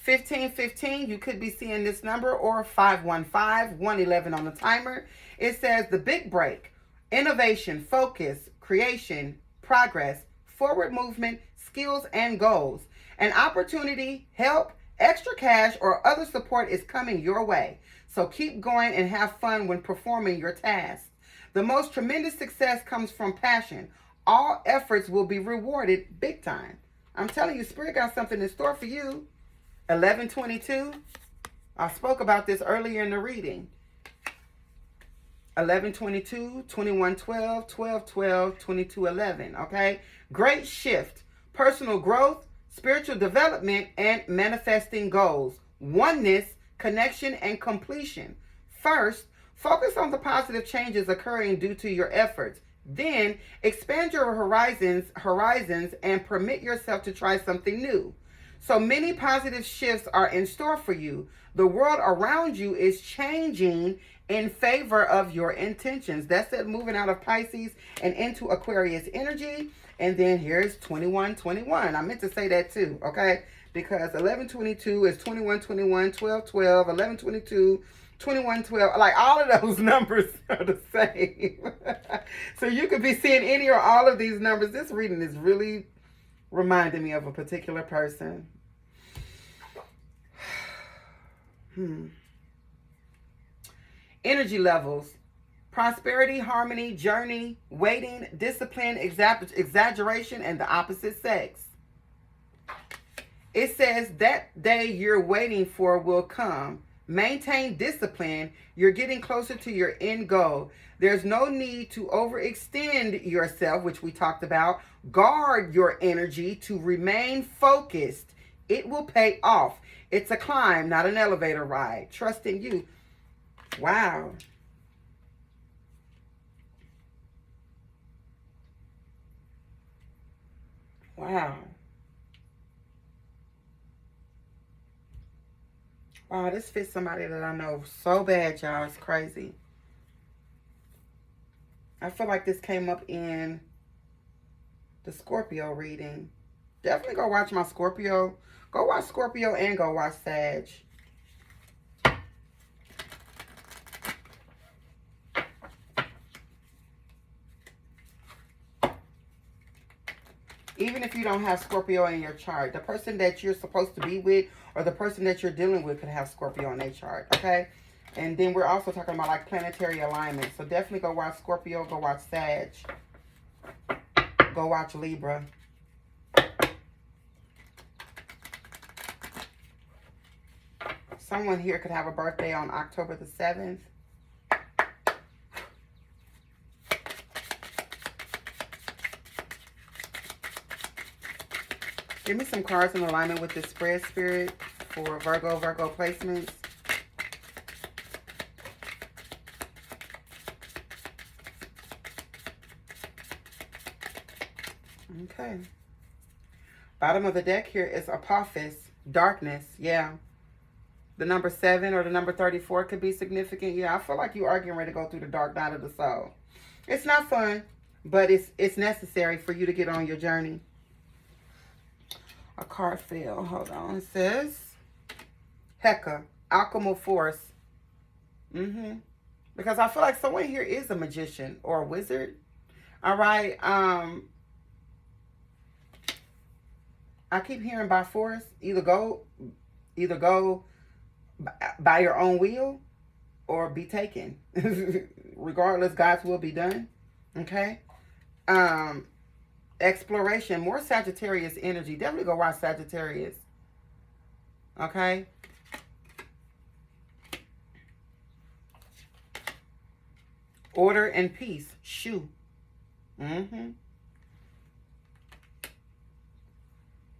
1515, you could be seeing this number, or 515, 111 on the timer. It says the big break, innovation, focus, creation, progress, forward movement, skills, and goals. An opportunity, help, extra cash, or other support is coming your way. So keep going and have fun when performing your tasks. The most tremendous success comes from passion. All efforts will be rewarded big time. I'm telling you, Spirit got something in store for you. 1122. I spoke about this earlier in the reading. 1122, 2112, 1212, 2211. Okay? Great shift, personal growth, spiritual development, and manifesting goals. Oneness, connection, and completion. First, focus on the positive changes occurring due to your efforts. Then, expand your horizons and permit yourself to try something new. So many positive shifts are in store for you. The world around you is changing in favor of your intentions. That's it, moving out of Pisces and into Aquarius energy. And then here's 2121. I meant to say that too, okay? Because 1122 is 2121, 1212, 1122, 2112. Like, all of those numbers are the same. So you could be seeing any or all of these numbers. This reading is really reminding me of a particular person. Energy levels: prosperity, harmony, journey, waiting, discipline, exaggeration, and the opposite sex. It says that day you're waiting for will come. Maintain discipline. You're getting closer to your end goal. There's no need to overextend yourself, which we talked about. Guard your energy to remain focused. It will pay off. It's a climb, not an elevator ride. Trust in you. Wow. Wow. Wow, this fits somebody that I know so bad, y'all. It's crazy. I feel like this came up in the Scorpio reading. Definitely go watch my Scorpio. Go watch Scorpio and go watch Sag. Even if you don't have Scorpio in your chart, the person that you're supposed to be with or the person that you're dealing with could have Scorpio in their chart, okay? And then we're also talking about like planetary alignment. So definitely go watch Scorpio, go watch Sag, go watch Libra. Someone here could have a birthday on October the 7th. Give me some cards in alignment with this spread, Spirit, for Virgo placements. Okay. Bottom of the deck here is Apophis, darkness. Yeah. The number 7 or the number 34 could be significant. Yeah, I feel like you are getting ready to go through the dark night of the soul. It's not fun, but it's necessary for you to get on your journey. A card fell. Hold on. It says Heka, alchemical force. Because I feel like someone here is a magician or a wizard. All right. I keep hearing by force. Either go by your own will or be taken. Regardless, God's will be done. Okay. Exploration, more Sagittarius energy. Definitely go watch Sagittarius. Okay. Order and peace. Shoe.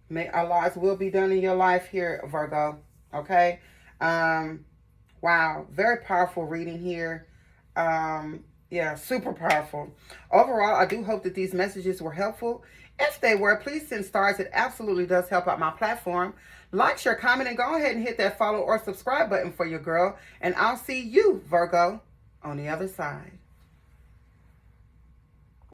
May Allah's will be done in your life here, Virgo. Okay. Wow. Very powerful reading here. Yeah, super powerful. Overall, I do hope that these messages were helpful. If they were, please send stars. It absolutely does help out my platform. Like, share, comment, and go ahead and hit that follow or subscribe button for your girl. And I'll see you, Virgo, on the other side.